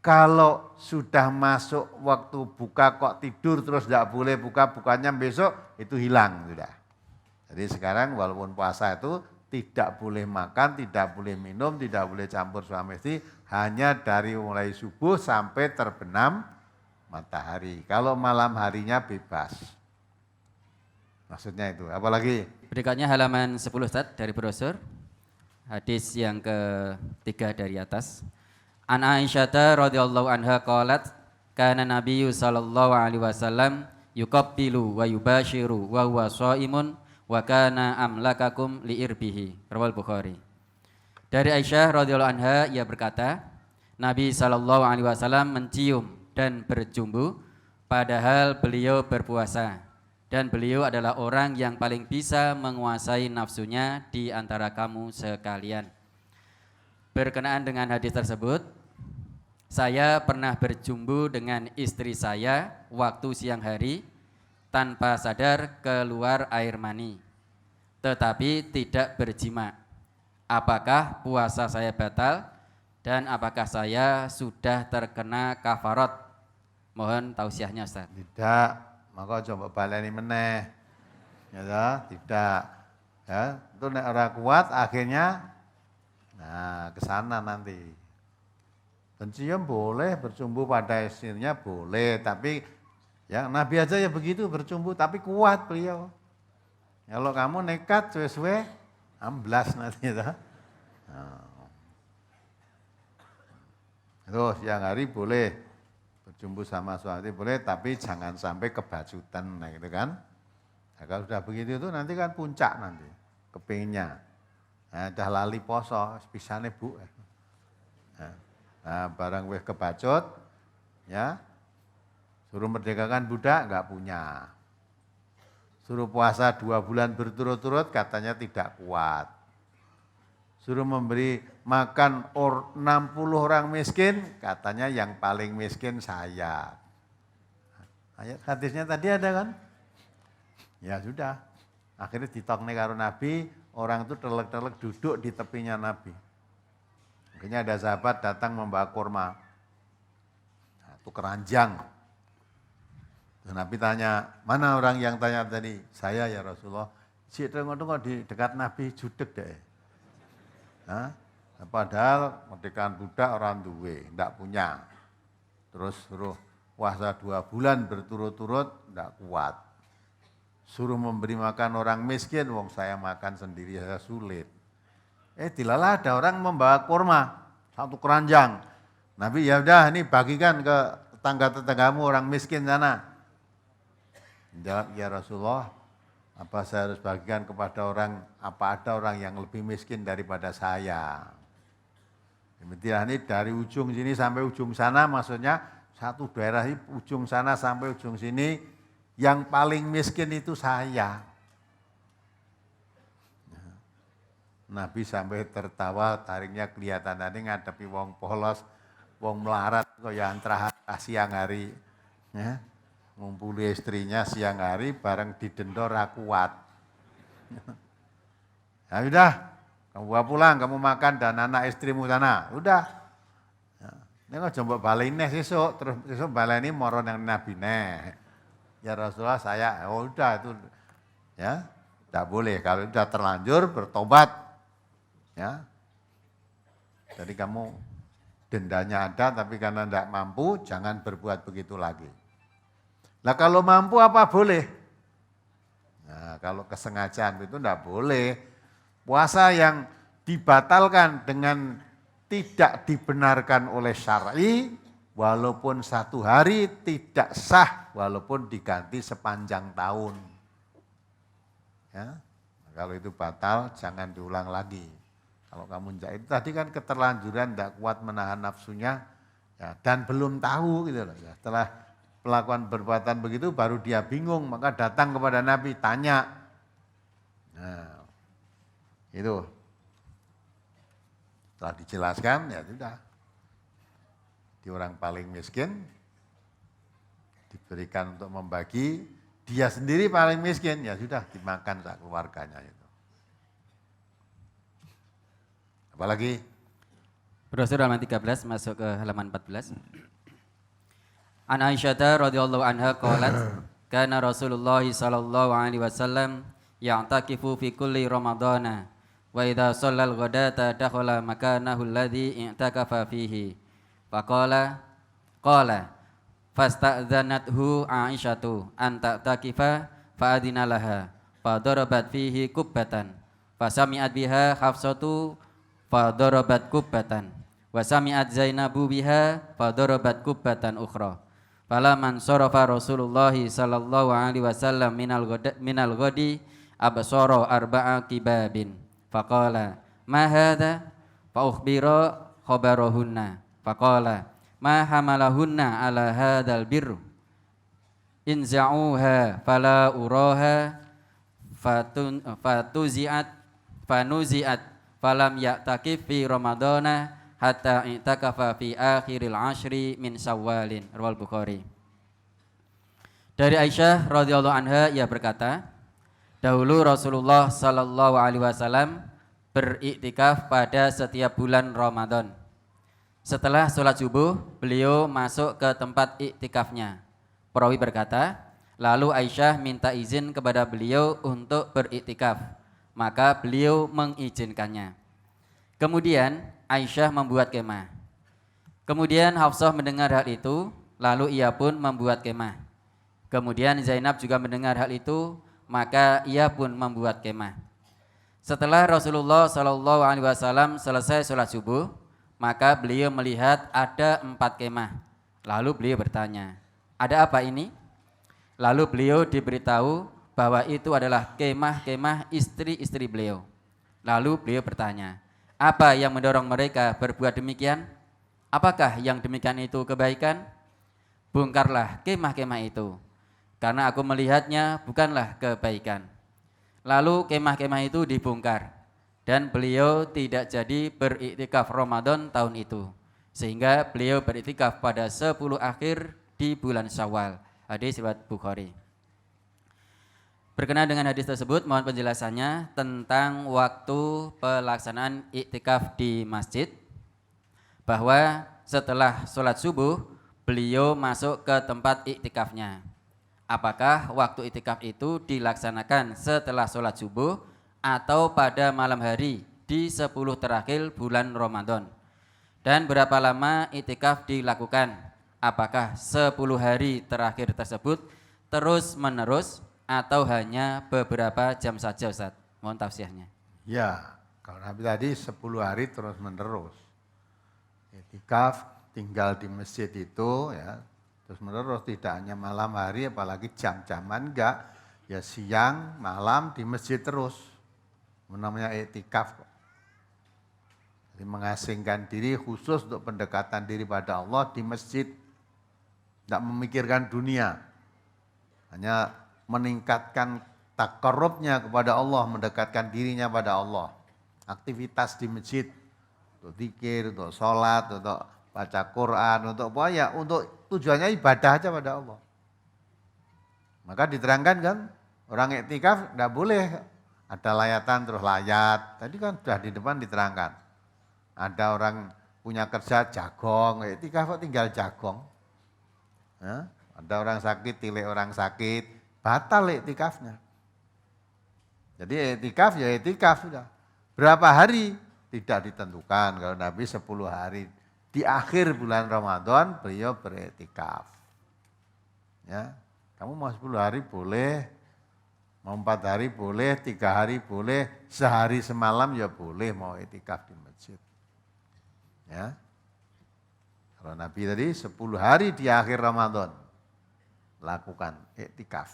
Kalau sudah masuk waktu buka kok tidur terus tidak boleh buka, bukannya besok itu hilang sudah. Jadi sekarang walaupun puasa itu tidak boleh makan, tidak boleh minum, tidak boleh campur suami istri, hanya dari mulai subuh sampai terbenam matahari. Kalau malam harinya bebas. Maksudnya itu, apalagi? Berikutnya halaman 10 Ustaz dari brosur. Hadis yang ketiga dari atas. An Aisyah radhiyallahu anha qalat kana Nabiyyu sallallahu alaihi wasallam yuqabbilu wa yubashiru wa huwa shaimun wa kana amlakakum liirbihi. Rawal Bukhari. Dari Aisyah radhiyallahu anha ia berkata, Nabi sallallahu alaihi wasallam mencium dan berjumbu padahal beliau berpuasa dan beliau adalah orang yang paling bisa menguasai nafsunya di antara kamu sekalian. Berkenaan dengan hadis tersebut, saya pernah berjumbu dengan istri saya waktu siang hari tanpa sadar keluar air mani, tetapi tidak berjima. Apakah puasa saya batal dan apakah saya sudah terkena kafarat? Mohon tausiahnya Ustaz. Tidak, maka coba baleni meneh. Ya, tidak. Ya, itu nek ora kuat akhirnya ke sana nanti. Pencium boleh, bercumbu pada istrinya boleh, tapi ya Nabi aja ya begitu bercumbu, tapi kuat beliau. Kalau kamu nekat suwe-suwe, amblas nanti itu. Terus siang hari boleh bercumbu sama suami boleh, tapi jangan sampai kebajutan, nah gitu kan. Nah, kalau sudah begitu itu nanti kan puncak nanti, kepingnya. Nah, dah lali poso, pisane bu. Nah, barang weh kebacut, ya, suruh merdekakan budak nggak punya. Suruh puasa 2 bulan berturut-turut katanya tidak kuat. Suruh memberi makan 60 orang miskin, katanya yang paling miskin saya. Ayat hadisnya tadi ada kan? Ya sudah, akhirnya ditokne karo Nabi, orang itu terlek-terlek duduk di tepinya Nabi. Akhirnya ada sahabat datang membawa kurma. Nah, itu keranjang. Dan Nabi tanya, mana orang yang tanya tadi? Saya ya Rasulullah. Si tengok-tengok di dekat Nabi judek deh. Nah, padahal merdekaan budak orang duwe, enggak punya. Terus suruh puasa 2 bulan berturut-turut, enggak kuat. Suruh memberi makan orang miskin, wong saya makan sendiri saya sulit. Dilalah ada orang membawa kurma, 1 keranjang. Nabi, ya udah ini bagikan ke tetangga-tetanggamu orang miskin sana. Jawab, ya Rasulullah, apa saya harus bagikan kepada orang, apa ada orang yang lebih miskin daripada saya? Demikian ini dari ujung sini sampai ujung sana, maksudnya satu daerah ini ujung sana sampai ujung sini, yang paling miskin itu saya. Nabi sampai tertawa, taringnya kelihatan tadi ngadepi wong polos, wong melarat kaya antara siang hari. Ya. Ngumpuli istrinya siang hari bareng didendor kuat. Ya udah, kamu bawa pulang, kamu makan dan anak istrimu sana. Udah. Ya. Ini kok coba balik nih sesuk, terus sesuk balik ini moron yang Nabi nih. Ya Rasulullah saya, oh udah itu ya, tidak boleh kalau sudah terlanjur bertobat. Ya, jadi kamu dendanya ada, tapi karena tidak mampu, jangan berbuat begitu lagi. Nah kalau mampu apa boleh? Nah kalau kesengajaan itu tidak boleh. Puasa yang dibatalkan dengan tidak dibenarkan oleh syar'i, walaupun 1 hari tidak sah, walaupun diganti sepanjang tahun. Ya, kalau itu batal, jangan diulang lagi. Kalau kamu itu tadi kan keterlanjuran, tidak kuat menahan nafsunya, ya, dan belum tahu gitu loh. Ya. Setelah melakukan perbuatan begitu, baru dia bingung, maka datang kepada Nabi, tanya. Nah, itu. Setelah dijelaskan, ya sudah. Di orang paling miskin, diberikan untuk membagi, dia sendiri paling miskin, ya sudah dimakan sak keluarganya itu. Apalagi? Brosur halaman 13 masuk ke halaman 14. An Aisyah radhiyallahu anha qalat kana Rasulullah sallallahu alaihi wasallam ya'takifu fi kulli ramadana wa idza shallal ghadata dakhala makanahu alladhi i'takafa fihi faqala fasta'dzanathu Aisyatu an ta'takifa fa'adina laha fadarabat fihi kubbatan fasami'at biha Hafsatu fadarabat kubbatan wa sami'at Zainabu biha fadarabat kubbatan ukhra falaman sarafa Rasulullah sallallahu alaihi wasallam minal ghadi absara arba'a kibabin faqala ma hadza fa ukhbira khabarahunna faqala ma hamalahunna ala hadzal birr inza'uha fala uraha fanuzi'at falam ya'takif fi ramadana hatta i'takafa fi akhiril ashri min Syawalin. Riwayat Bukhari. Dari Aisyah radhiyallahu anha ia berkata, dahulu Rasulullah sallallahu alaihi wasallam beriktikaf pada setiap bulan Ramadan. Setelah sholat subuh, beliau masuk ke tempat iktikafnya. Perawi berkata, lalu Aisyah minta izin kepada beliau untuk beriktikaf. Maka beliau mengizinkannya. Kemudian Aisyah membuat kemah. Kemudian Hafsah mendengar hal itu, lalu ia pun membuat kemah. Kemudian Zainab juga mendengar hal itu, maka ia pun membuat kemah. Setelah Rasulullah SAW selesai sholat subuh, maka beliau melihat ada 4 kemah. Lalu beliau bertanya, ada apa ini? Lalu beliau diberitahu bahwa itu adalah kemah-kemah istri-istri beliau. Lalu beliau bertanya, apa yang mendorong mereka berbuat demikian? Apakah yang demikian itu kebaikan? Bongkarlah kemah-kemah itu, karena aku melihatnya bukanlah kebaikan. Lalu kemah-kemah itu dibongkar, dan beliau tidak jadi beriktikaf Ramadan tahun itu, sehingga beliau beriktikaf pada 10 akhir di bulan Syawal. Hadis riwayat Bukhari. Berkenaan dengan hadis tersebut, mohon penjelasannya tentang waktu pelaksanaan iktikaf di masjid. Bahwa setelah sholat subuh, beliau masuk ke tempat iktikafnya. Apakah waktu iktikaf itu dilaksanakan setelah sholat subuh atau pada malam hari di 10 terakhir bulan Ramadan? Dan berapa lama iktikaf dilakukan? Apakah 10 hari terakhir tersebut terus menerus atau hanya beberapa jam saja, Ustaz? Mohon tafsirnya. Ya, kalau Nabi tadi 10 hari terus menerus. Iktikaf tinggal di masjid itu ya terus menerus, tidak hanya malam hari apalagi jam-jaman, enggak, ya siang malam di masjid terus, namanya iktikaf. Jadi mengasingkan diri khusus untuk pendekatan diri pada Allah di masjid, tidak memikirkan dunia, hanya meningkatkan takarrubnya kepada Allah, mendekatkan dirinya pada Allah. Aktivitas di masjid untuk zikir, untuk sholat, untuk baca Quran, untuk apa ya, untuk tujuannya ibadah aja pada Allah. Maka diterangkan kan, orang iktikaf tidak boleh ada layatan terus layat. Tadi kan sudah di depan diterangkan. Ada orang punya kerja jagong, iktikaf kok tinggal jagong. Ya, ada orang sakit, tilik orang sakit, batal iktikafnya. Jadi iktikaf ya iktikaf sudah. Berapa hari? Tidak ditentukan. Kalau Nabi 10 hari. Di akhir bulan Ramadan beliau beriktikaf. Ya, kamu mau 10 hari boleh, mau 4 hari boleh, 3 hari boleh, sehari semalam ya boleh mau iktikaf di masjid. Ya. Kalau Nabi tadi 10 hari di akhir Ramadan lakukan iktikaf.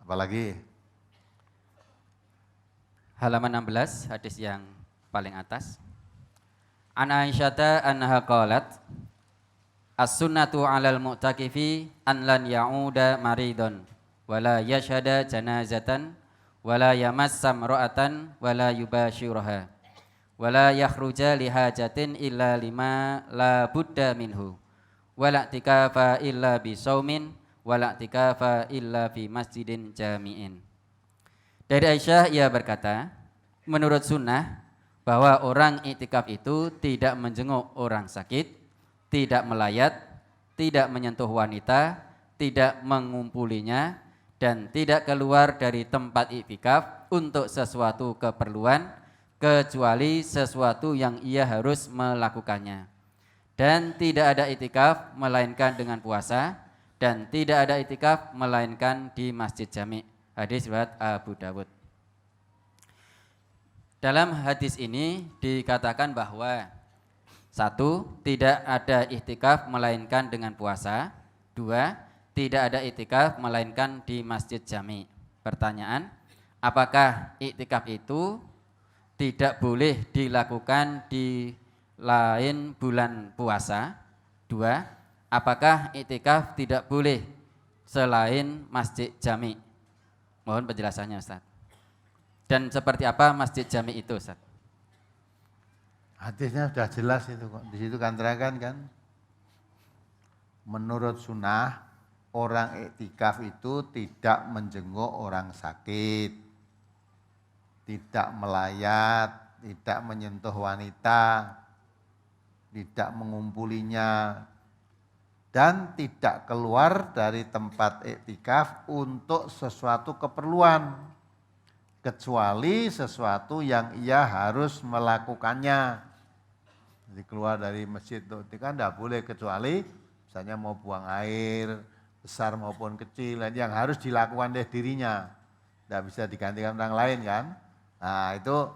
Apalagi? Halaman 16, hadis yang paling atas. An Aisyata annaha qalat as-sunnatu 'alal mu'takifi an lan ya'uda maridon wala yashhada janazatan wala yamassa imra'atan wala yubashiraha wala yakhruja li hajatin illa lima la budda minhu wala i'tikafa illa bi saumin wala i'tikafa illa fi masjidin jami'in. Dari Aisyah ia berkata, menurut sunnah bahwa orang iktikaf itu tidak menjenguk orang sakit, tidak melayat, tidak menyentuh wanita, tidak mengumpulinya, dan tidak keluar dari tempat iktikaf untuk sesuatu keperluan, kecuali sesuatu yang ia harus melakukannya. Dan tidak ada iktikaf melainkan dengan puasa, dan tidak ada iktikaf melainkan di masjid jami'. Hadis riwayat Abu Dawud. Dalam hadis ini dikatakan bahwa 1. Tidak ada iktikaf melainkan dengan puasa. 2. Tidak ada iktikaf melainkan di masjid jami'. Pertanyaan, apakah iktikaf itu tidak boleh dilakukan di lain bulan puasa? 2. Apakah iktikaf tidak boleh selain masjid jami'? Mohon penjelasannya Ustaz. Dan seperti apa masjid jami' itu Ustaz? Hadisnya sudah jelas itu kok. Di situ kan terangkan kan. Menurut sunnah orang iktikaf itu tidak menjenguk orang sakit, tidak melayat, tidak menyentuh wanita, tidak mengumpulinya, dan tidak keluar dari tempat iktikaf untuk sesuatu keperluan, kecuali sesuatu yang ia harus melakukannya. Jadi keluar dari masjid itu kan tidak boleh kecuali misalnya mau buang air, besar maupun kecil, yang harus dilakukan oleh dirinya. Tidak bisa digantikan orang lain kan. Nah itu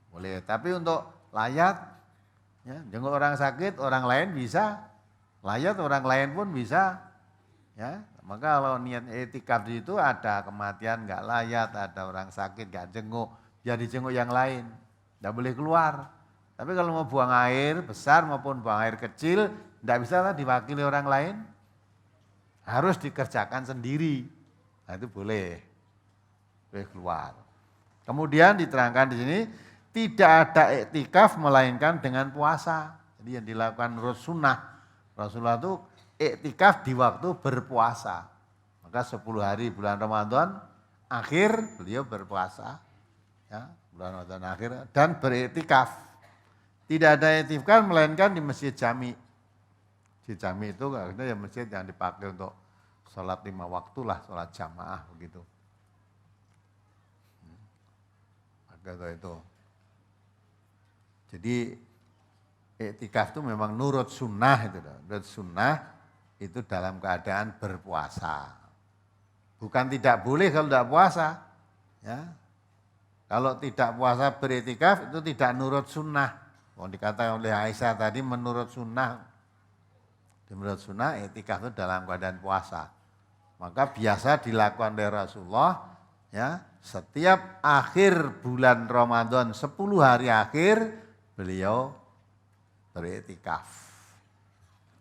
boleh. Tapi untuk layat, ya, jenguk orang sakit, orang lain bisa. Layat orang lain pun bisa. Ya, maka kalau niat iktikaf di situ ada kematian nggak layat, ada orang sakit nggak jenguk, ya dijenguk yang lain, nggak boleh keluar. Tapi kalau mau buang air besar maupun buang air kecil, nggak bisa lah diwakili orang lain, harus dikerjakan sendiri. Nah itu boleh keluar. Kemudian diterangkan di sini tidak ada iktikaf melainkan dengan puasa. Jadi yang dilakukan menurut sunnah Rasulullah itu iktikaf di waktu berpuasa. Maka 10 hari bulan Ramadan akhir beliau berpuasa. Ya, bulan Ramadan akhir dan beriktikaf. Tidak ada iktikaf melainkan di masjid jami'. Masjid jami' itu ya masjid yang dipakai untuk sholat 5 waktu lah, sholat jamaah begitu. Maka itu. Jadi iktikaf itu memang nurut sunnah itu. Nurut sunnah itu dalam keadaan berpuasa. Bukan tidak boleh kalau tidak puasa. Ya. Kalau tidak puasa beriktikaf itu tidak nurut sunnah. Kalau dikatakan oleh Aisyah tadi menurut sunnah etikaf itu dalam keadaan puasa. Maka biasa dilakukan oleh Rasulullah ya, setiap akhir bulan Ramadan 10 hari akhir beliau beriktikaf.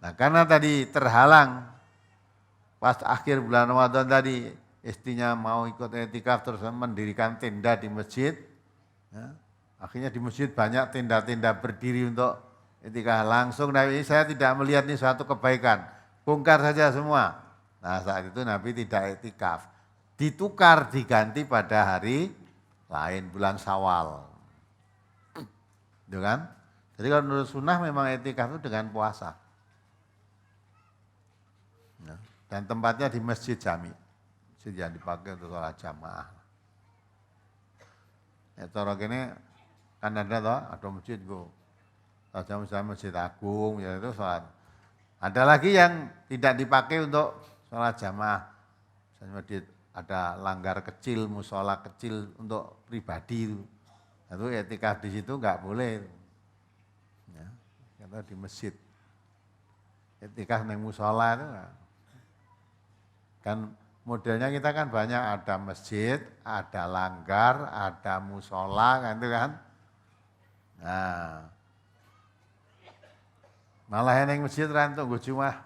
Nah, karena tadi terhalang pas akhir bulan Ramadan tadi istrinya mau ikut iktikaf terus mendirikan tenda di masjid. Ya, akhirnya di masjid banyak tenda-tenda berdiri untuk iktikaf. Langsung Nabi, saya tidak melihat ini suatu kebaikan, bongkar saja semua. Nah, saat itu Nabi tidak iktikaf, ditukar diganti pada hari lain bulan Syawal. Gitu kan? Jadi kalau menurut sunnah memang iktikaf itu dengan puasa. Nah, dan tempatnya di masjid jami, masjid yang dipakai untuk sholat jamaah. Ya, cara gini kan ada masjid go, misalnya masjid agung, ya itu sholat. Ada lagi yang tidak dipakai untuk sholat jamaah, misalnya masjid ada langgar kecil, musola kecil untuk pribadi itu iktikaf di situ nggak boleh. Ya, karena di masjid, iktikaf di musola itu kan modelnya kita kan banyak, ada masjid, ada langgar, ada musola kan itu kan. Nah, malah yang masjid rantuk gue cuma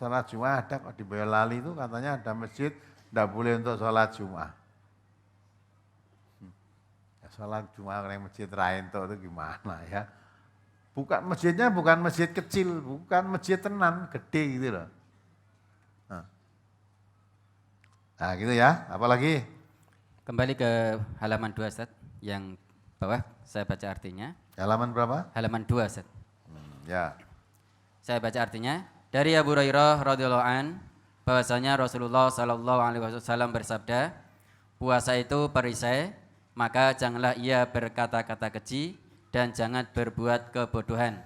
sholat Jumat ada kok di Boyolali itu katanya ada masjid tidak boleh untuk sholat Jumat. Ya, sholat Jumat yang masjid rantuk itu gimana ya? Bukan masjidnya bukan masjid kecil, bukan masjid tenan, gede gitu loh. Nah gitu ya, apalagi? Kembali ke halaman 2 Ustaz, yang bawah saya baca artinya. Halaman berapa? Halaman 2 Ustaz. Ya. Saya baca artinya. Dari Abu Hurairah radhiyallahu an bahwasanya Rasulullah sallallahu alaihi wasallam bersabda, puasa itu perisai, maka janganlah ia berkata-kata keji dan jangan berbuat kebodohan.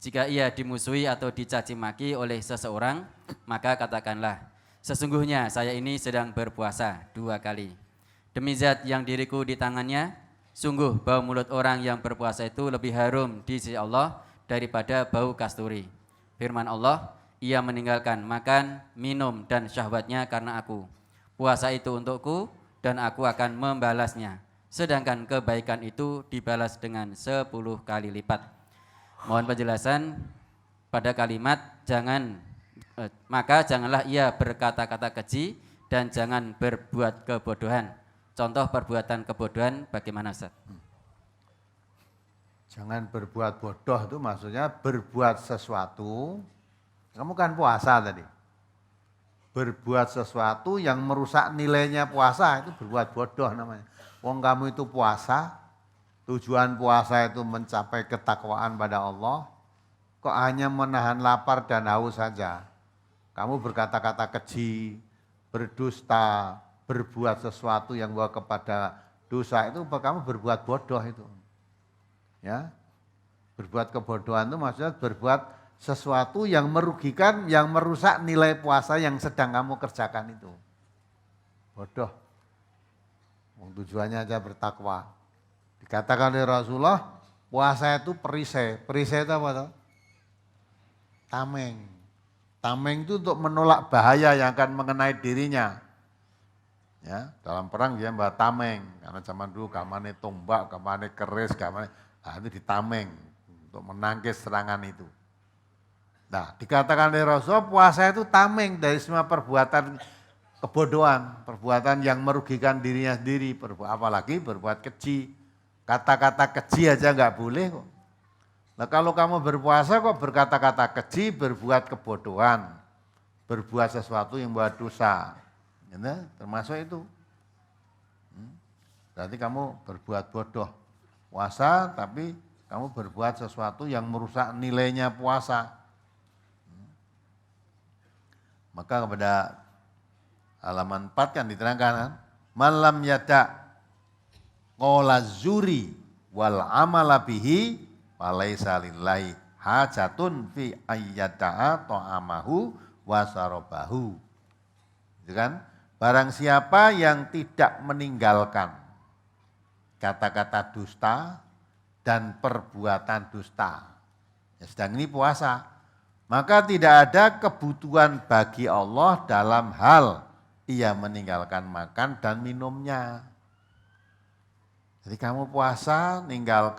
Jika ia dimusuhi atau dicaci maki oleh seseorang, maka katakanlah, sesungguhnya saya ini sedang berpuasa 2 kali. Demi zat yang diriku di tangannya, sungguh bau mulut orang yang berpuasa itu lebih harum di sisi Allah daripada bau kasturi. Firman Allah, ia meninggalkan makan, minum, dan syahwatnya karena aku. Puasa itu untukku dan aku akan membalasnya. Sedangkan kebaikan itu dibalas dengan 10 kali lipat. Mohon penjelasan pada kalimat maka janganlah ia berkata-kata keji dan jangan berbuat kebodohan. Contoh perbuatan kebodohan bagaimana Ustaz? Jangan berbuat bodoh itu maksudnya berbuat sesuatu, kamu kan puasa tadi. Berbuat sesuatu yang merusak nilainya puasa itu berbuat bodoh namanya. Wong kamu itu puasa, tujuan puasa itu mencapai ketakwaan pada Allah, kok hanya menahan lapar dan haus saja. Kamu berkata-kata keji, berdusta, berbuat sesuatu yang membawa kepada dosa itu kamu berbuat bodoh itu. Ya. Berbuat kebodohan itu maksudnya berbuat sesuatu yang merugikan, yang merusak nilai puasa yang sedang kamu kerjakan itu. Bodoh. Tujuannya aja bertakwa. Dikatakan oleh Rasulullah, puasa itu perisai. Perisai itu apa tuh? Tameng. Tameng itu untuk menolak bahaya yang akan mengenai dirinya. Ya, dalam perang dia bawa tameng, karena zaman dulu gamane tombak, gamane keris, gamane itu ditameng untuk menangkis serangan itu. Nah, dikatakan oleh Rasulullah puasa itu tameng dari semua perbuatan kebodohan, perbuatan yang merugikan dirinya sendiri, apalagi berbuat keji. Kata-kata keji aja nggak boleh kok. Nah kalau kamu berpuasa kok berkata-kata keji, berbuat kebodohan, berbuat sesuatu yang buat dosa, ya, termasuk itu. Berarti kamu berbuat bodoh. Puasa tapi kamu berbuat sesuatu yang merusak nilainya puasa. Maka kepada halaman 4 kan diterangkan, malam yada qola zuri wal amala bihi falaisa lillahi hajatun fi ayyada'a ta'amahu wa sarabahu. Itu kan? Barang siapa yang tidak meninggalkan kata-kata dusta dan perbuatan dusta. Ya, sedang ini puasa. Maka tidak ada kebutuhan bagi Allah dalam hal ia meninggalkan makan dan minumnya. Jadi kamu puasa,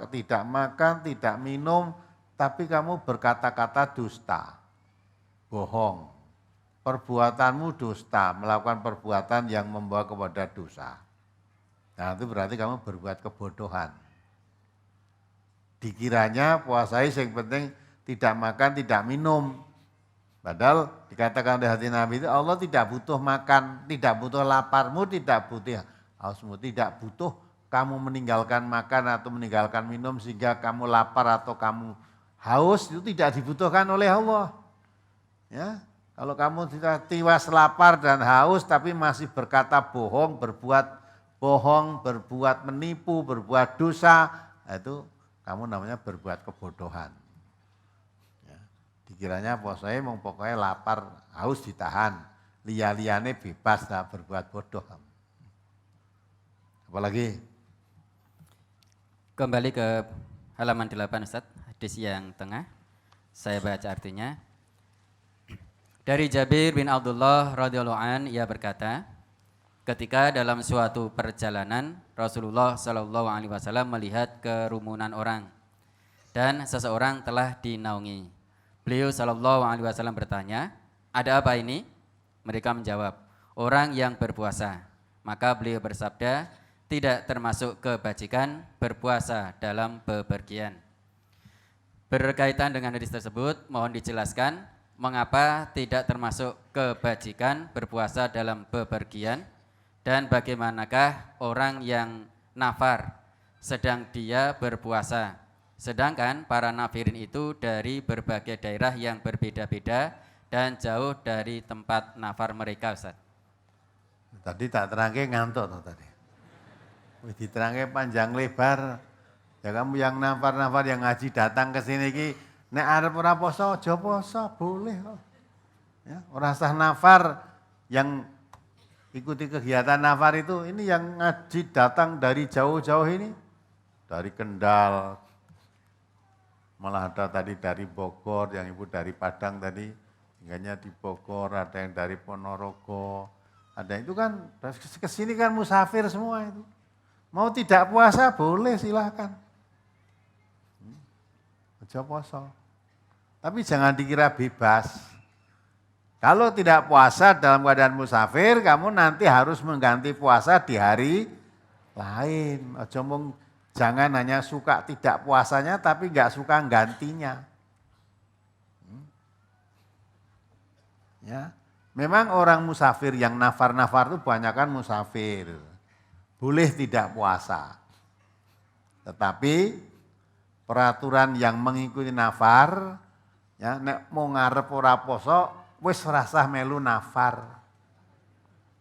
tidak makan, tidak minum, tapi kamu berkata-kata dusta, bohong. Perbuatanmu dusta, melakukan perbuatan yang membawa kepada dosa. Nah itu berarti kamu berbuat kebodohan. Dikiranya puasai yang penting tidak makan, tidak minum. Padahal dikatakan oleh hati Nabi itu Allah tidak butuh makan, tidak butuh laparmu, tidak butuh hausmu, tidak butuh kamu meninggalkan makan atau meninggalkan minum sehingga kamu lapar atau kamu haus, itu tidak dibutuhkan oleh Allah. Ya, kalau kamu tidak tiwas lapar dan haus tapi masih berkata bohong, berbuat menipu, berbuat dosa, itu kamu namanya berbuat kebodohan. Ya, dikiranya puasanya mau pokoknya lapar, haus ditahan, lia-liane bebas lah berbuat bodoh. Apalagi? Kembali ke halaman 8 Ustaz, hadis yang tengah. Saya baca artinya. Dari Jabir bin Abdullah radhiyallahu an, ia berkata, ketika dalam suatu perjalanan Rasulullah Shallallahu alaihi wasallam melihat kerumunan orang dan seseorang telah dinaungi. Beliau Shallallahu alaihi wasallam bertanya, "Ada apa ini?" Mereka menjawab, "Orang yang berpuasa." Maka beliau bersabda, "Tidak termasuk kebajikan berpuasa dalam bepergian." Berkaitan dengan hadis tersebut, mohon dijelaskan mengapa tidak termasuk kebajikan berpuasa dalam bepergian dan bagaimanakah orang yang nafar sedang dia berpuasa. Sedangkan para nafirin itu dari berbagai daerah yang berbeda-beda dan jauh dari tempat nafar mereka, Ustaz. Tadi tak terangke ngantuk tadi. Diterangke panjang lebar. Ya kamu yang nafar-nafar yang ngaji datang ke sini ki nek arep ora poso aja poso, boleh kok. Ya, ora sah nafar yang ikuti kegiatan nafar itu, ini yang ngaji datang dari jauh-jauh ini. Dari Kendal, malah ada tadi dari Bogor, yang ibu dari Padang tadi, tinggalnya di Bogor, ada yang dari Ponorogo, ada itu kan kesini kan musafir semua itu. Mau tidak puasa boleh silahkan. Aja puasa. Tapi jangan dikira bebas. Kalau tidak puasa dalam keadaan musafir, kamu nanti harus mengganti puasa di hari lain. Jangan hanya suka tidak puasanya, tapi nggak suka gantinya. Ya, memang orang musafir yang nafar-nafar itu banyakkan musafir. Boleh tidak puasa. Tetapi peraturan yang mengikuti nafar, ya, nek mau ngarep ora poso, wis rasah melu nafar.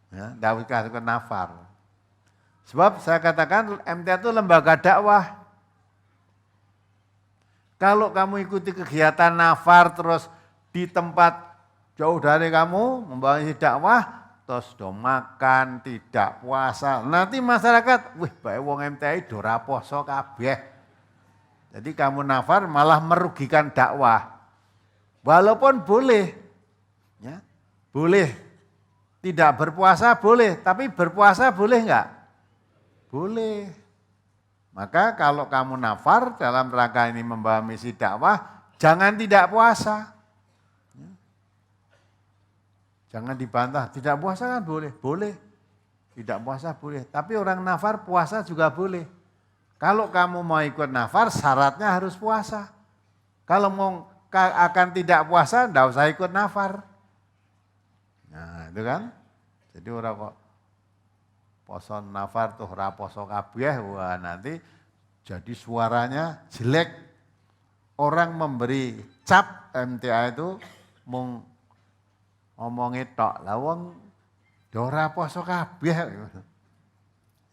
Ya, ndak usah nafar. Sebab saya katakan MTA itu lembaga dakwah. Kalau kamu ikuti kegiatan nafar terus di tempat jauh dari kamu membawa dakwah, terus do makan, tidak puasa. Nanti masyarakat, wih bae wong MTI do ora poso kabeh. Jadi kamu nafar malah merugikan dakwah. Walaupun boleh, ya, boleh tidak berpuasa boleh, tapi berpuasa boleh enggak? Boleh. Maka kalau kamu nafar dalam rangka ini membawa misi dakwah, jangan tidak puasa. Ya. Jangan dibantah, tidak puasa kan boleh? Boleh. Tidak puasa boleh, tapi orang nafar puasa juga boleh. Kalau kamu mau ikut nafar, syaratnya harus puasa. Kalau mau akan tidak puasa, enggak usah ikut nafar. Nah, itu kan. Jadi orang kok poso nafar tuh ora poso kabeh, wah nanti jadi suaranya jelek. Orang memberi cap MTA itu mung ngomongi tok. Lah wong ora poso kabeh.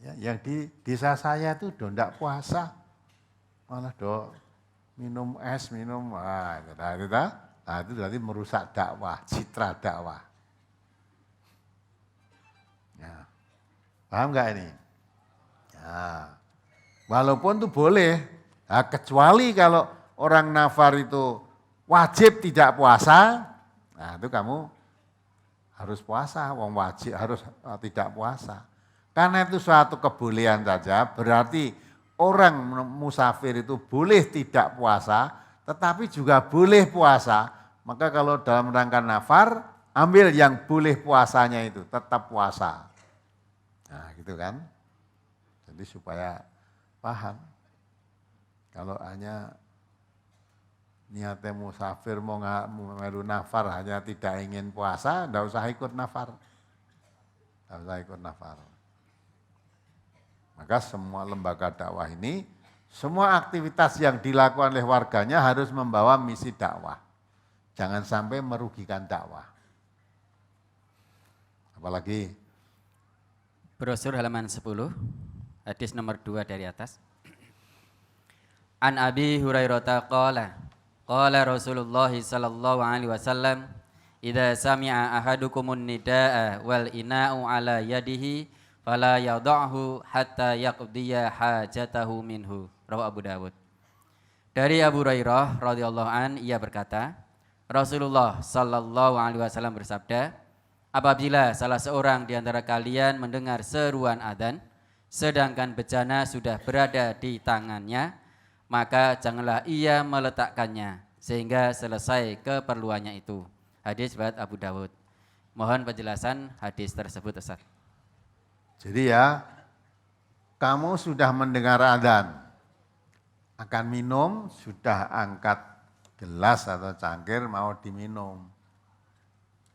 Ya, yang di desa saya tuh do ndak puasa, malah do minum es, minum, itu berarti merusak dakwah, citra dakwah. Ya, paham nggak ini? Ya, walaupun tuh boleh, Nah, kecuali kalau orang nafar itu wajib tidak puasa, nah itu kamu harus puasa, wong wajib harus tidak puasa. Karena itu suatu kebolehan saja, berarti orang musafir itu boleh tidak puasa, tetapi juga boleh puasa. Maka kalau dalam rangka nafar, ambil yang boleh puasanya itu, tetap puasa. Nah gitu kan, jadi supaya paham. Kalau hanya niatnya musafir mau melu nafar hanya tidak ingin puasa, tidak usah ikut nafar. Tidak usah ikut nafar. Maka semua lembaga dakwah ini, semua aktivitas yang dilakukan oleh warganya harus membawa misi dakwah. Jangan sampai merugikan dakwah. Apalagi brosur halaman 10, hadis nomor 2 dari atas. An Abi Hurairah qala Rasulullah sallallahu alaihi wasallam idza sami'a ahadukumun nidaa wal ina'u ala yadihi fala yad'hu hatta yaqdiya hajatahu minhu. Rawahu Abu Dawud. Dari Abu Hurairah radhiyallahu an ia berkata, Rasulullah sallallahu alaihi wasallam bersabda, apabila salah seorang di antara kalian mendengar seruan adzan sedangkan bejana sudah berada di tangannya, maka janganlah ia meletakkannya sehingga selesai keperluannya itu. Hadis riwayat Abu Dawud. Mohon penjelasan hadis tersebut, Ustaz. jadi ya, kamu sudah mendengar adzan, akan minum, sudah angkat gelas atau cangkir mau diminum.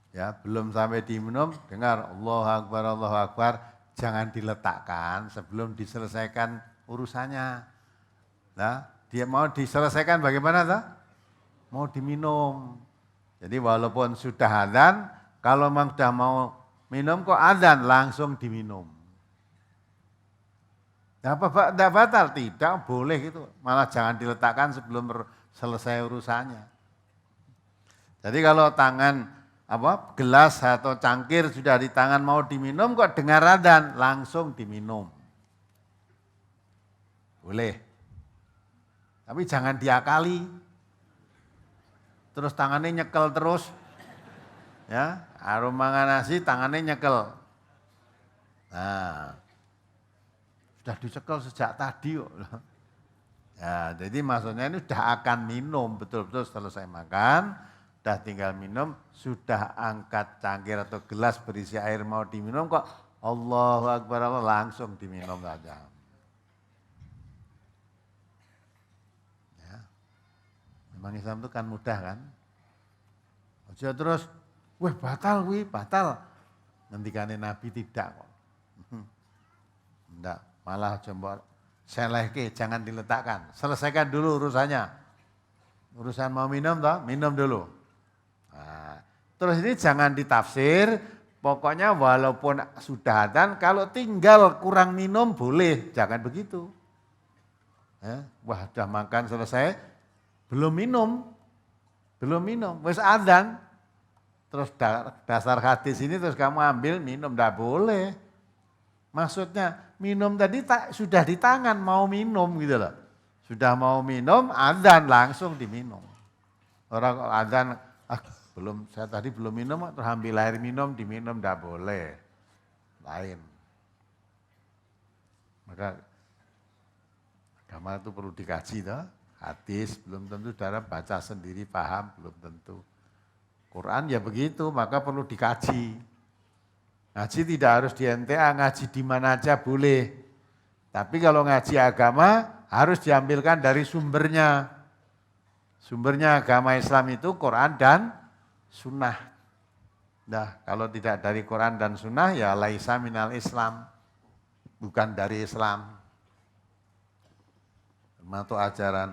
Ya, belum sampai diminum, dengar Allahu Akbar, jangan diletakkan sebelum diselesaikan urusannya. Nah, dia mau diselesaikan bagaimana toh? Mau diminum. Jadi walaupun sudah adzan, kalau memang sudah mau minum kok adzan langsung diminum. Tidak batal, tidak boleh itu. Malah jangan diletakkan sebelum selesai urusannya. Jadi kalau tangan gelas atau cangkir sudah di tangan mau diminum kok dengar adzan langsung diminum. Boleh. Tapi jangan diakali. Terus tangannya nyekel terus. Ya, aroma nasi tangannya nyekel. Nah, sudah dicekel sejak tadi kok. Ya, jadi maksudnya ini sudah akan minum, betul-betul selesai makan, sudah tinggal minum, sudah angkat cangkir atau gelas berisi air mau diminum kok Allahu Akbar langsung diminum saja. Memang Islam itu kan mudah kan. Ojo terus, wah batal. Ngendikane Nabi tidak kok. Enggak, malah coba selehke, jangan diletakkan. Selesaikan dulu urusannya. Urusan mau minum toh, minum dulu. Nah, terus ini jangan ditafsir, pokoknya walaupun sudah adzan, kalau tinggal kurang minum boleh, jangan begitu. Wah sudah makan selesai, belum minum, wis adzan, terus dasar hadis ini terus kamu ambil minum, tidak boleh. Maksudnya minum tadi sudah di tangan mau minum gitu loh, sudah mau minum adzan langsung diminum. Orang adzan saya tadi belum minum, terus ambil air minum diminum, tidak boleh, lain. Maka agama itu perlu dikaji toh. Hadis belum tentu saudara baca sendiri paham, belum tentu. Quran ya begitu, maka perlu dikaji. Ngaji tidak harus di NTA, ngaji di mana aja boleh. Tapi kalau ngaji agama harus diambilkan dari sumbernya. Sumbernya agama Islam itu Quran dan Sunnah. Nah, kalau tidak dari Quran dan Sunnah ya laisa minal Islam, bukan dari Islam. Termasuk ajaran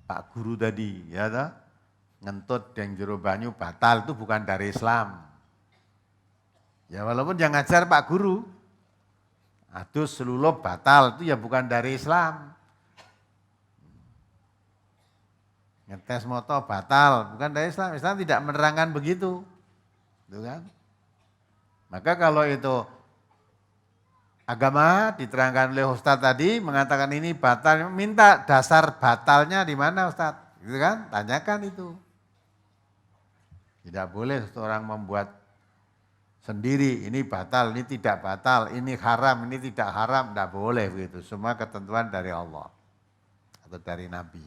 Pak Guru tadi, ya toh, ngentut yang jero banyu batal itu bukan dari Islam. Ya walaupun yang ngajar Pak Guru, adus selulup batal itu ya bukan dari Islam. Ngetes moto batal bukan dari Islam. Islam tidak menerangkan begitu, gitu kan? Maka kalau itu agama diterangkan oleh Ustadz tadi mengatakan ini batal, minta dasar batalnya di mana Ustadz? Gitu kan? Tanyakan itu. Tidak boleh seorang membuat sendiri, ini batal, ini tidak batal, ini haram, ini tidak haram, tidak boleh begitu. Semua ketentuan dari Allah atau dari Nabi.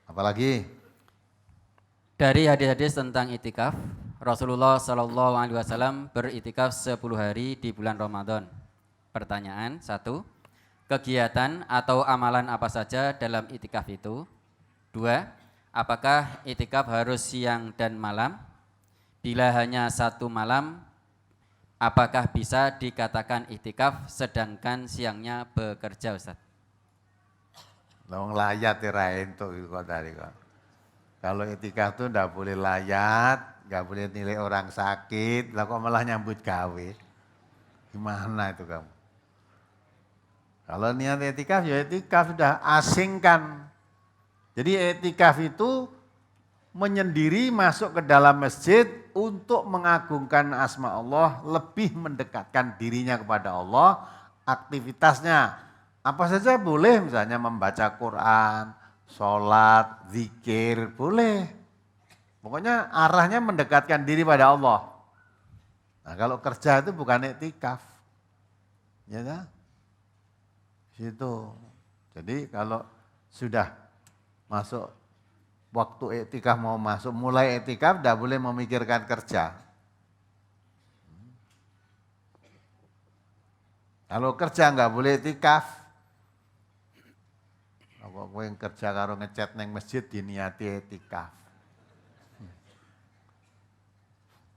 Apalagi Dari hadis-hadis tentang itikaf, Rasulullah Shallallahu Alaihi Wasallam beritikaf 10 hari di bulan Ramadan. Pertanyaan 1. Kegiatan atau amalan apa saja dalam itikaf itu? 2. Apakah itikaf harus siang dan malam? Bila hanya satu malam, apakah bisa dikatakan itikaf sedangkan siangnya bekerja, Ustaz? Long layat entuk kok tadi kok. Kalau itikaf itu enggak boleh layat, enggak boleh nilai orang sakit, lah kok malah nyambut gawe. Gimana itu kamu? Kalau niat itikaf ya itikaf sudah asingkan. Jadi etikaf itu menyendiri masuk ke dalam masjid untuk mengagungkan asma Allah, lebih mendekatkan dirinya kepada Allah, aktivitasnya apa saja boleh, misalnya membaca Quran, sholat, zikir, boleh. Pokoknya arahnya mendekatkan diri pada Allah. Nah kalau kerja itu bukan etikaf, ya kan? Situ. Jadi kalau sudah masuk waktu etikaf mau masuk, mulai etikaf tidak boleh memikirkan kerja. Kalau kerja nggak boleh etikaf. Apa kowe yang kerja karo ngecat neng masjid diniati etikaf.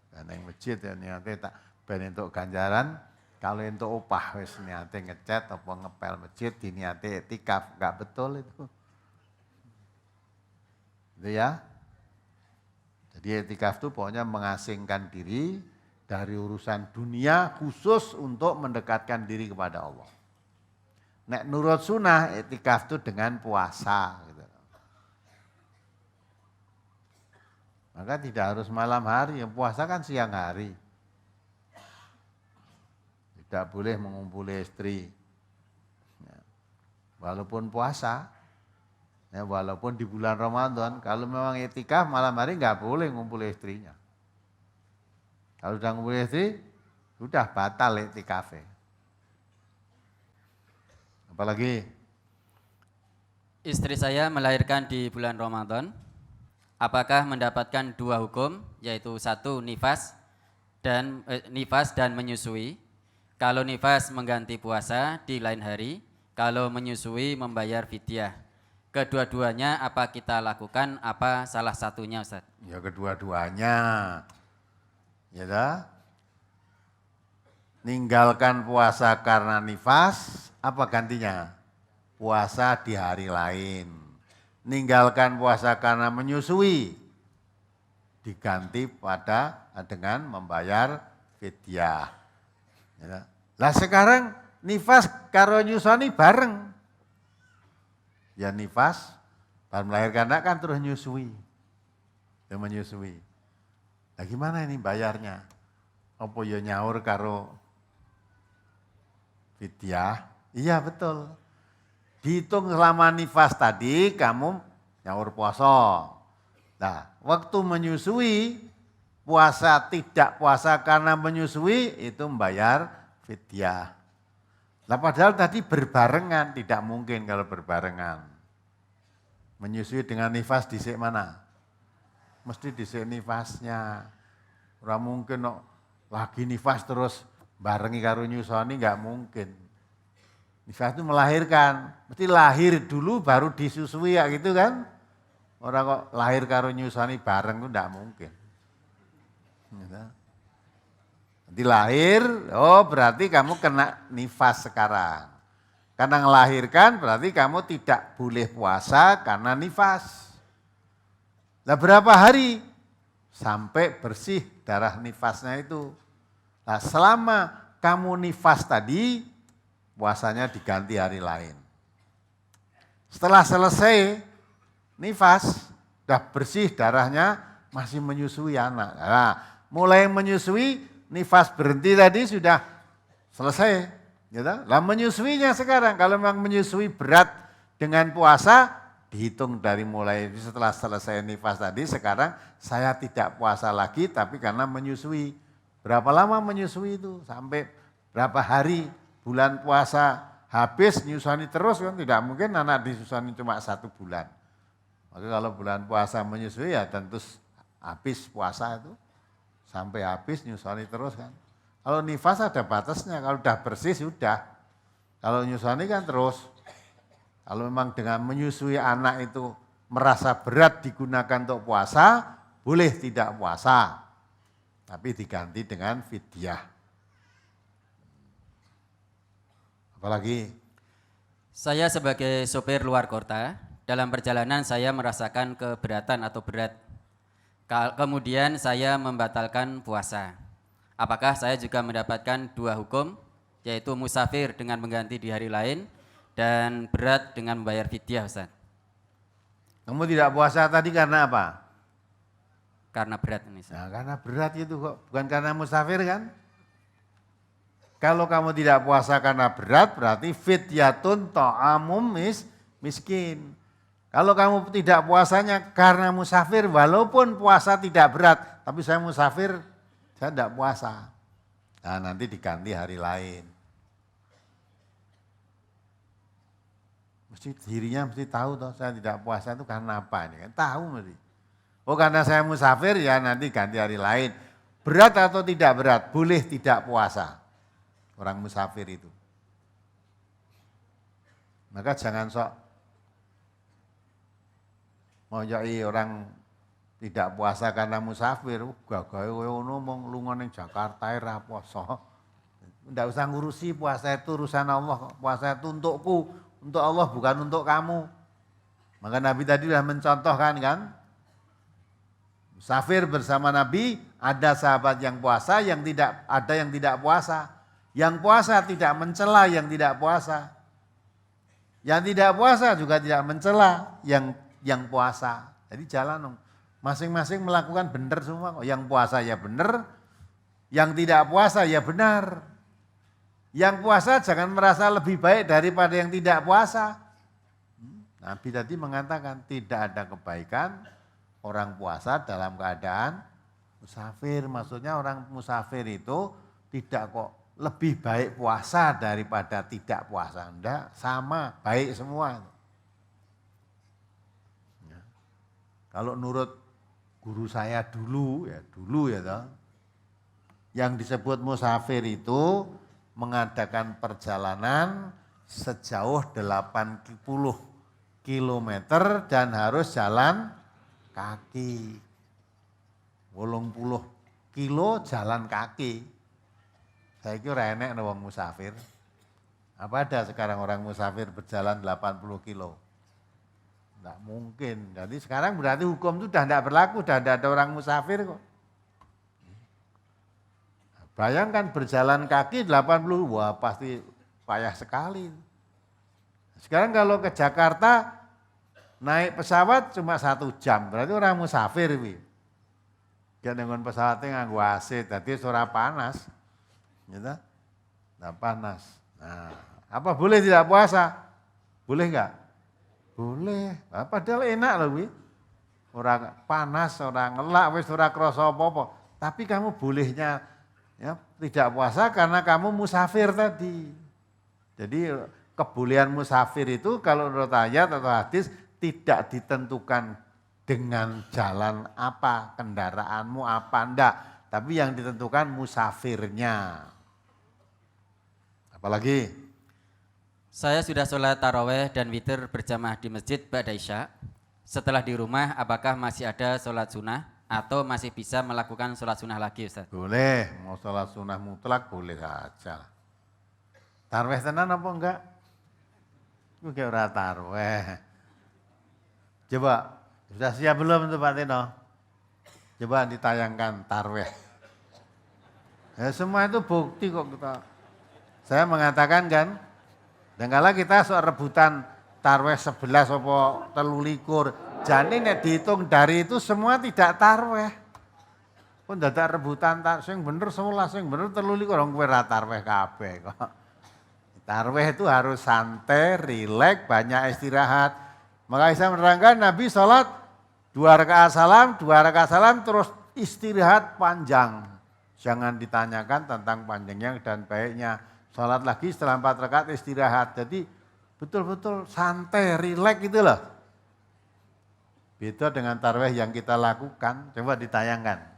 Dan neng masjid ya niati tak ben entuk ganjaran, kalau entuk upah wis niate ngecat apa ngepel masjid diniati etikaf, nggak betul itu. Gitu ya. Jadi etikaf itu pokoknya mengasingkan diri dari urusan dunia khusus untuk mendekatkan diri kepada Allah. Nek nurut sunnah etikaf itu dengan puasa. Gitu. Maka tidak harus malam hari, yang puasa kan siang hari. Tidak boleh mengumpuli istri. Ya. Walaupun puasa. Ya, walaupun di bulan Ramadan, kalau memang etikaf malam hari nggak boleh ngumpul istrinya. Kalau sudah ngumpul istri, sudah batal etikafnya. Apalagi? Istri saya melahirkan di bulan Ramadan. Apakah mendapatkan 2 hukum, yaitu 1 nifas dan menyusui? Kalau nifas mengganti puasa di lain hari, kalau menyusui membayar fidyah. Kedua-duanya apa kita lakukan, apa salah satunya, Ustaz? Ya kedua-duanya. Ya dah. Ninggalkan puasa karena nifas, apa gantinya? Puasa di hari lain. Ninggalkan puasa karena menyusui, diganti dengan membayar fidyah. Ya. Lah sekarang nifas karo nyusoni bareng. Ya nifas, baru melahirkan anak kan terus nyusui. Ya menyusui. Nah gimana ini bayarnya? Apa ya nyaur karo fidyah? Iya betul. Dihitung selama nifas tadi kamu nyaur puasa. Nah waktu menyusui, puasa tidak puasa karena menyusui itu membayar fidyah. Nah padahal tadi berbarengan, tidak mungkin kalau berbarengan. Menyusui dengan nifas disik mana? Mesti disik nifasnya. Ora mungkin kok lagi nifas terus barengi karo nyusoni, enggak mungkin. Nifas itu melahirkan, mesti lahir dulu baru disusui ya gitu kan. Orang kok lahir karo nyusoni bareng itu enggak mungkin. Nanti lahir, oh berarti kamu kena nifas sekarang. Karena melahirkan berarti kamu tidak boleh puasa karena nifas. Nah berapa hari? Sampai bersih darah nifasnya itu. Nah selama kamu nifas tadi, puasanya diganti hari lain. Setelah selesai nifas, sudah bersih darahnya, masih menyusui anak. Nah, mulai menyusui, nifas berhenti tadi sudah Selesai. Gitu. Lah menyusuinya sekarang, kalau memang menyusui berat dengan puasa, dihitung dari mulai setelah selesai nifas tadi, sekarang saya tidak puasa lagi tapi karena menyusui. Berapa lama menyusui itu? Sampai berapa hari bulan puasa habis nyusani terus kan tidak mungkin anak disusani cuma 1 bulan. Maka kalau bulan puasa menyusui ya tentu habis puasa itu sampai habis nyusani terus kan. Kalau nifas ada batasnya, kalau udah bersih sudah. Kalau nyusani kan terus. Kalau memang dengan menyusui anak itu merasa berat digunakan untuk puasa, boleh tidak puasa. Tapi diganti dengan fidyah. Apalagi? Saya sebagai sopir luar kota, dalam perjalanan saya merasakan keberatan atau berat. Kemudian saya membatalkan puasa. Apakah saya juga mendapatkan 2 hukum, yaitu musafir dengan mengganti di hari lain, dan berat dengan membayar fidyah, Ustaz? Kamu tidak puasa tadi karena apa? Karena berat ini, Ustaz. Nah, karena berat itu kok, bukan karena musafir kan? Kalau kamu tidak puasa karena berat, berarti fidyatun ta'amum miskin. Kalau kamu tidak puasanya karena musafir, walaupun puasa tidak berat, tapi saya musafir, saya tidak puasa. Nah, nanti diganti hari lain. Mesti dirinya mesti tahu toh, saya tidak puasa itu karena apa ini kan? Tahu mesti. Oh karena saya musafir ya nanti ganti hari lain. Berat atau tidak berat, boleh tidak puasa. Orang musafir itu. Maka jangan sok moyoi orang tidak puasa karena musafir, gagahe kowe ngomong lunga ning Jakarta ra poso. Ndak usah ngurusi puasa itu urusan Allah, puasa itu untukku, untuk Allah bukan untuk kamu. Maka Nabi tadi sudah mencontohkan kan, musafir bersama Nabi, ada sahabat yang puasa, yang tidak puasa. Yang puasa tidak mencela yang tidak puasa. Yang tidak puasa juga tidak mencela yang puasa. Jadi jalan dong. Masing-masing melakukan benar semua. Yang puasa ya benar, yang tidak puasa ya benar. Yang puasa jangan merasa lebih baik daripada yang tidak puasa. Nabi tadi mengatakan tidak ada kebaikan orang puasa dalam keadaan musafir. Maksudnya orang musafir itu tidak kok lebih baik puasa daripada tidak puasa. Enggak, sama, baik semua. Ya. Kalau nurut guru saya dulu ya toh. Yang disebut musafir itu mengadakan perjalanan sejauh 80 kilometer dan harus jalan kaki. 80 kilo jalan kaki. Saya kira enek wong musafir. Apa ada sekarang orang musafir berjalan 80 kilo? Tidak mungkin. Jadi sekarang berarti hukum itu sudah tidak berlaku, sudah tidak ada orang musafir kok. Bayangkan berjalan kaki 80, wah pasti payah sekali. Sekarang kalau ke Jakarta naik pesawat cuma 1 jam, berarti orang musafir. Dia dengan pesawatnya nganggo AC, jadi ora panas. Gitu? Nah panas. Nah, apa boleh tidak puasa? Boleh enggak? Boleh. Nah, padahal enak loh, orang panas, orang ngelak, wis ora krasa apa-apa. Tapi kamu bolehnya ya, tidak puasa karena kamu musafir tadi. Jadi kebolehan musafir itu kalau menurut ayat atau hadis tidak ditentukan dengan jalan apa, kendaraanmu apa, enggak. Tapi yang ditentukan musafirnya. Apalagi? Saya sudah sholat taraweh dan witir berjamaah di masjid ba'da isya. Setelah di rumah, apakah masih ada sholat sunnah atau masih bisa melakukan sholat sunnah lagi, Ustaz? Boleh, mau sholat sunnah mutlak boleh saja. Taraweh tenan apa enggak? Itu kayak ora taraweh. Coba, sudah siap belum untuk Pak Tino? Coba ditayangkan taraweh. Ya, semua itu bukti kok kita. Saya mengatakan kan, dan kala kita soal rebutan taraweh 11 apa 13, jadi nek dihitung dari itu semua tidak taraweh. Kok dadak rebutan sing bener 11, sing bener 23 orang kowe ra tarweh kabeh kok. Tarweh itu harus santai, rileks, banyak istirahat. Maka saya menerangkan Nabi sholat 2 rakaat salam terus istirahat panjang. Jangan ditanyakan tentang panjangnya dan baiknya. Sholat lagi setelah 4 rakaat istirahat. Jadi betul-betul santai, rileks gitu loh. Beda dengan tarweh yang kita lakukan, coba ditayangkan.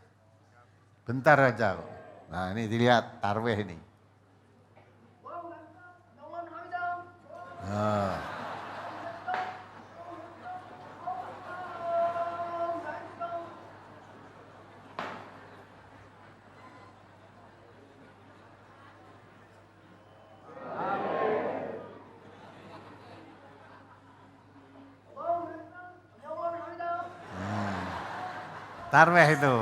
Bentar aja kok. Nah ini dilihat tarweh ini. Nah. Tarweh itu.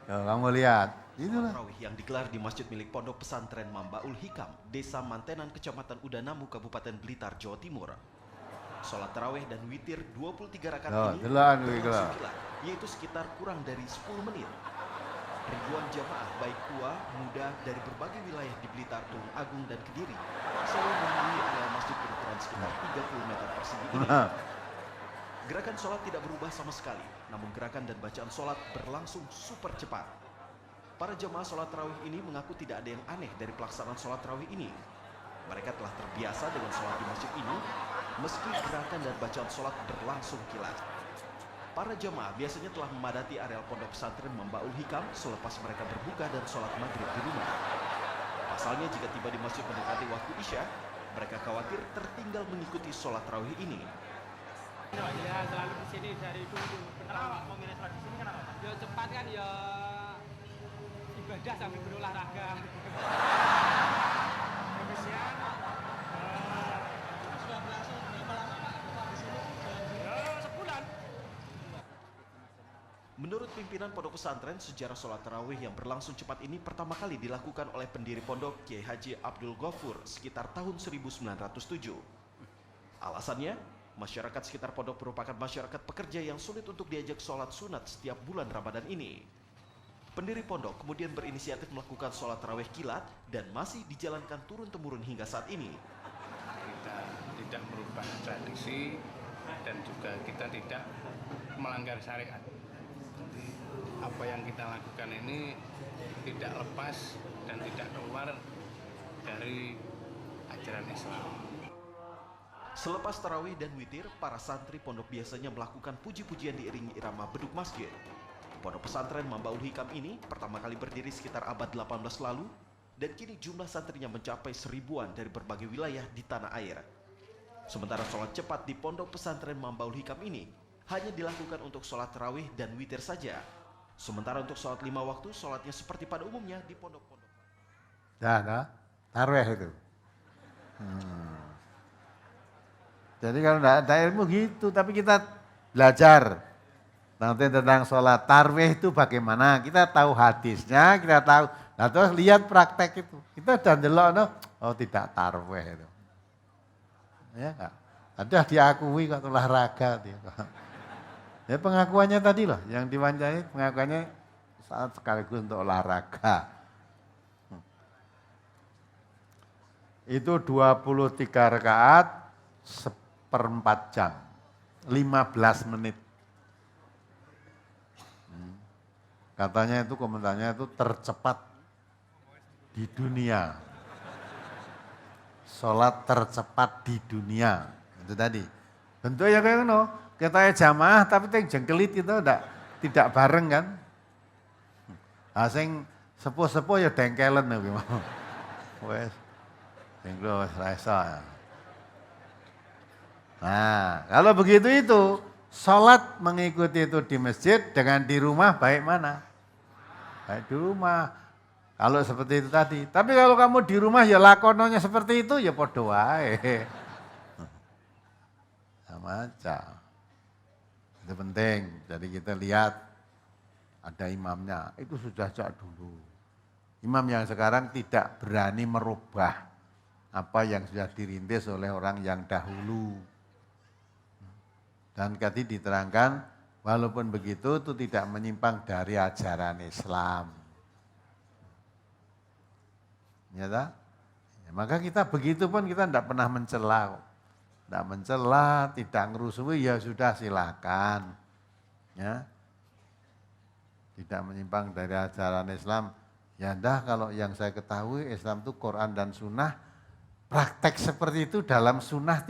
Tuh, kamu lihat, itulah. Tarawih yang digelar di masjid milik Pondok Pesantren Mambaul Hikam, Desa Mantenan, Kecamatan Udanamu, Kabupaten Blitar, Jawa Timur. Sholat tarawih dan witir 23 rakaat ini berlangsung kilat, yaitu sekitar kurang dari 10 menit. Ribuan jamaah baik tua, muda dari berbagai wilayah di Blitar, Tulung Agung, dan Kediri selalu memenuhi area masjid berukuran sekitar 30 meter persegi ini. Gerakan sholat tidak berubah sama sekali, namun gerakan dan bacaan sholat berlangsung super cepat. Para jamaah sholat tarawih ini mengaku tidak ada yang aneh dari pelaksanaan sholat tarawih ini. Mereka telah terbiasa dengan sholat di masjid ini, meski gerakan dan bacaan sholat berlangsung kilat. Para jamaah biasanya telah memadati areal Pondok Pesantren Mambaul Hikam selepas mereka berbuka dan sholat maghrib di rumah. Pasalnya jika tiba di masjid mendekati waktu Isya, mereka khawatir tertinggal mengikuti sholat tarawih ini. Ya selalu di sini dari dulu. Kenapa mau milih sholat di sini kenapa? Ya cepat kan ya ibadah sambil berolahraga. Kemudian sudah berlangsung berapa lama Pak di sini? Ya sebulan. Menurut pimpinan Pondok Pesantren, sejarah sholat tarawih yang berlangsung cepat ini pertama kali dilakukan oleh pendiri pondok Kiai Haji Abdul Ghafur sekitar tahun 1907. Alasannya, masyarakat sekitar pondok merupakan masyarakat pekerja yang sulit untuk diajak sholat sunat setiap bulan Ramadan ini. Pendiri pondok kemudian berinisiatif melakukan sholat tarawih kilat dan masih dijalankan turun-temurun hingga saat ini. Kita tidak merubah tradisi dan juga kita tidak melanggar syariat. Jadi apa yang kita lakukan ini tidak lepas dan tidak keluar dari ajaran Islam. Selepas tarawih dan witir, para santri pondok biasanya melakukan puji-pujian diiringi irama beduk masjid. Pondok pesantren Mambaul Hikam ini pertama kali berdiri sekitar abad 18 lalu dan kini jumlah santrinya mencapai 1000-an dari berbagai wilayah di tanah air. Sementara sholat cepat di Pondok Pesantren Mambaul Hikam ini hanya dilakukan untuk sholat tarawih dan witir saja. Sementara untuk sholat 5 waktu, sholatnya seperti pada umumnya di pondok-pondok. Nah, tarawih itu. Jadi kalau tidak ada ilmu gitu, tapi kita belajar nanti tentang sholat tarawih itu bagaimana. Kita tahu hadisnya, kita tahu. Nah terus lihat praktek itu. Kita dan delok, oh tidak tarawih itu. Ya enggak? Ada diakui kok olahraga dia. Ya pengakuannya tadi loh, yang diwancai pengakuannya saat sekaligus untuk olahraga. Itu 23 rakaat 1/4 jam, 15 menit. Katanya itu komentarnya itu tercepat di dunia. Sholat tercepat di dunia. Itu tadi. Bentuknya kayak ngono. Kita jamaah tapi yang jengkelit itu tidak bareng kan. Asing sepuh-sepuh ya dengkelen nih. Wes. Dengkelo wes rasa. Nah, kalau begitu itu, sholat mengikuti itu di masjid dengan di rumah baik mana? Baik di rumah. Kalau seperti itu tadi. Tapi kalau kamu di rumah ya lakononya seperti itu ya podo wae. Sama aja. Itu penting. Jadi kita lihat ada imamnya. Itu sudah sejak dulu. Imam yang sekarang tidak berani merubah apa yang sudah dirintis oleh orang yang dahulu. Dan tadi diterangkan, walaupun begitu itu tidak menyimpang dari ajaran Islam. Ya, ya, maka kita begitu pun kita tidak pernah mencela. Tidak mencela, tidak ngerusui, ya sudah silakan. Ya. Tidak menyimpang dari ajaran Islam. Ya dah kalau yang saya ketahui Islam itu Quran dan Sunnah. Praktek seperti itu dalam Sunnah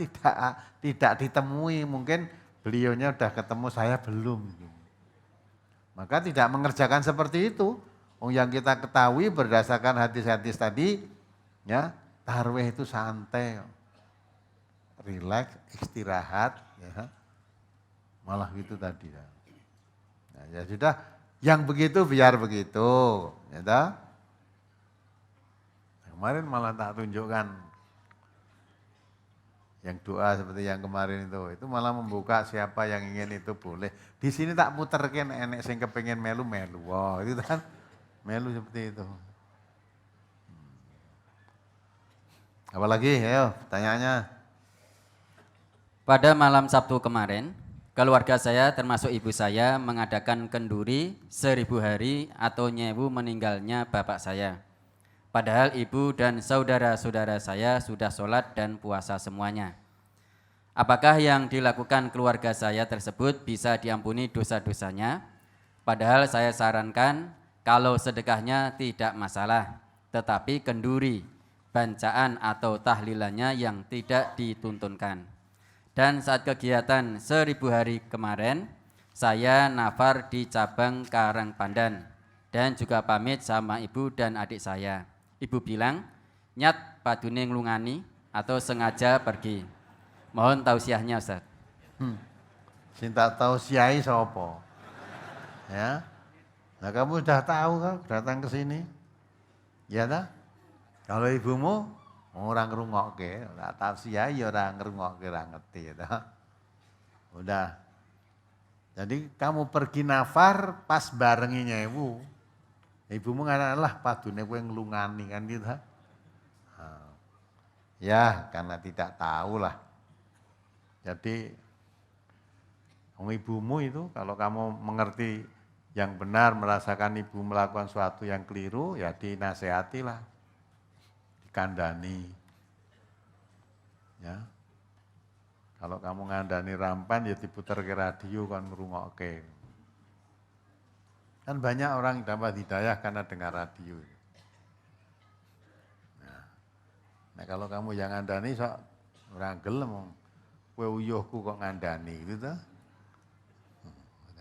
tidak ditemui. Mungkin beliaunya udah ketemu, saya belum. Maka tidak mengerjakan seperti itu. Yang kita ketahui berdasarkan hadis-hadis tadi, ya tarawih itu santai, rileks, istirahat, ya. Malah gitu tadi. Nah, ya sudah, yang begitu biar begitu, ya dah. Kemarin malah tak tunjukkan yang doa seperti yang kemarin itu malah membuka siapa yang ingin itu boleh. Di sini tak puterkan enek sing kepengen melu-melu, wah itu kan melu seperti itu. Apalagi, ayo pertanyaannya. Pada malam Sabtu kemarin, keluarga saya termasuk ibu saya mengadakan kenduri 1000 hari atau nyewu meninggalnya bapak saya. Padahal ibu dan saudara-saudara saya sudah sholat dan puasa semuanya. Apakah yang dilakukan keluarga saya tersebut bisa diampuni dosa-dosanya? Padahal saya sarankan kalau sedekahnya tidak masalah, tetapi kenduri, bancaan atau tahlilannya yang tidak dituntunkan. Dan saat kegiatan 1000 hari kemarin, saya nafar di cabang Karangpandan dan juga pamit sama ibu dan adik saya. Ibu bilang, nyat padune nglungani atau sengaja pergi. Mohon tausiahnya Ustaz. Cinta tausiahi sapa? Ya. Nah kamu sudah tahu kan datang ke sini. Ya dah. Kalau ibumu orang ngrungokke, ora tausiahi ya ora ngrungokke, ora ngerti ya dah. Udah. Jadi kamu pergi nafar pas barengi nyewu. Ibumu ngatakan lah padune kowe nglungani kan gitu. Ya, karena tidak tahu lah. Jadi ibumu itu kalau kamu mengerti yang benar, merasakan ibu melakukan sesuatu yang keliru, ya dinasehatilah, dikandani. Ya. Kalau kamu ngandani rampan, ya diputar ke radio kan ngrungokke. Kan banyak orang yang dapat hidayah karena dengar radio. Nah kalau kamu yang ngandani, sok orang gelem, kowe uyuhku kok ngandani gitu toh.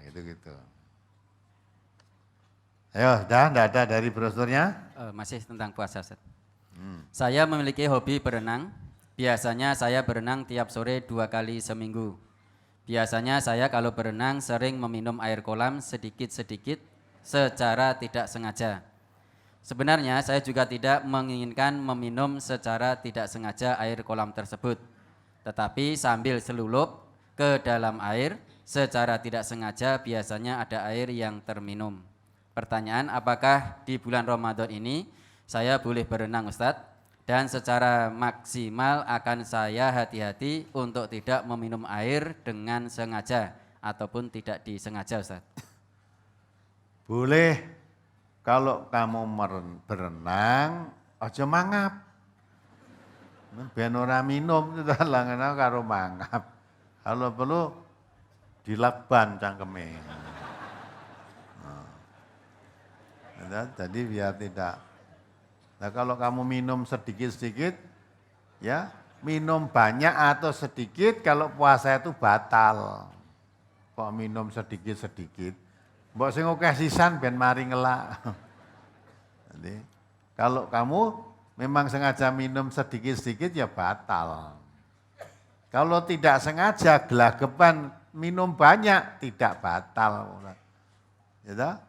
Gitu. Ayo, enggak ada dari brosurnya? Masih tentang puasa, Ustaz. Saya memiliki hobi berenang. Biasanya saya berenang tiap sore 2 kali seminggu. Biasanya saya kalau berenang sering meminum air kolam sedikit-sedikit secara tidak sengaja. Sebenarnya saya juga tidak menginginkan meminum secara tidak sengaja air kolam tersebut. Tetapi sambil selulup ke dalam air secara tidak sengaja biasanya ada air yang terminum. Pertanyaan, apakah di bulan Ramadan ini saya boleh berenang Ustadz? Dan secara maksimal akan saya hati-hati untuk tidak meminum air dengan sengaja ataupun tidak disengaja Ustadz. Boleh, kalau kamu berenang, aja mangap. Ben ora minum itu langan karo mangap. Kalau perlu dilakban cangkeme. Jadi biar tidak. Nah kalau kamu minum sedikit-sedikit, ya minum banyak atau sedikit kalau puasa itu batal. Kok minum sedikit-sedikit, mbok sing akeh sisan ben mari ngelak. Jadi kalau kamu memang sengaja minum sedikit-sedikit ya batal. Kalau tidak sengaja gelagapan minum banyak tidak batal. Ya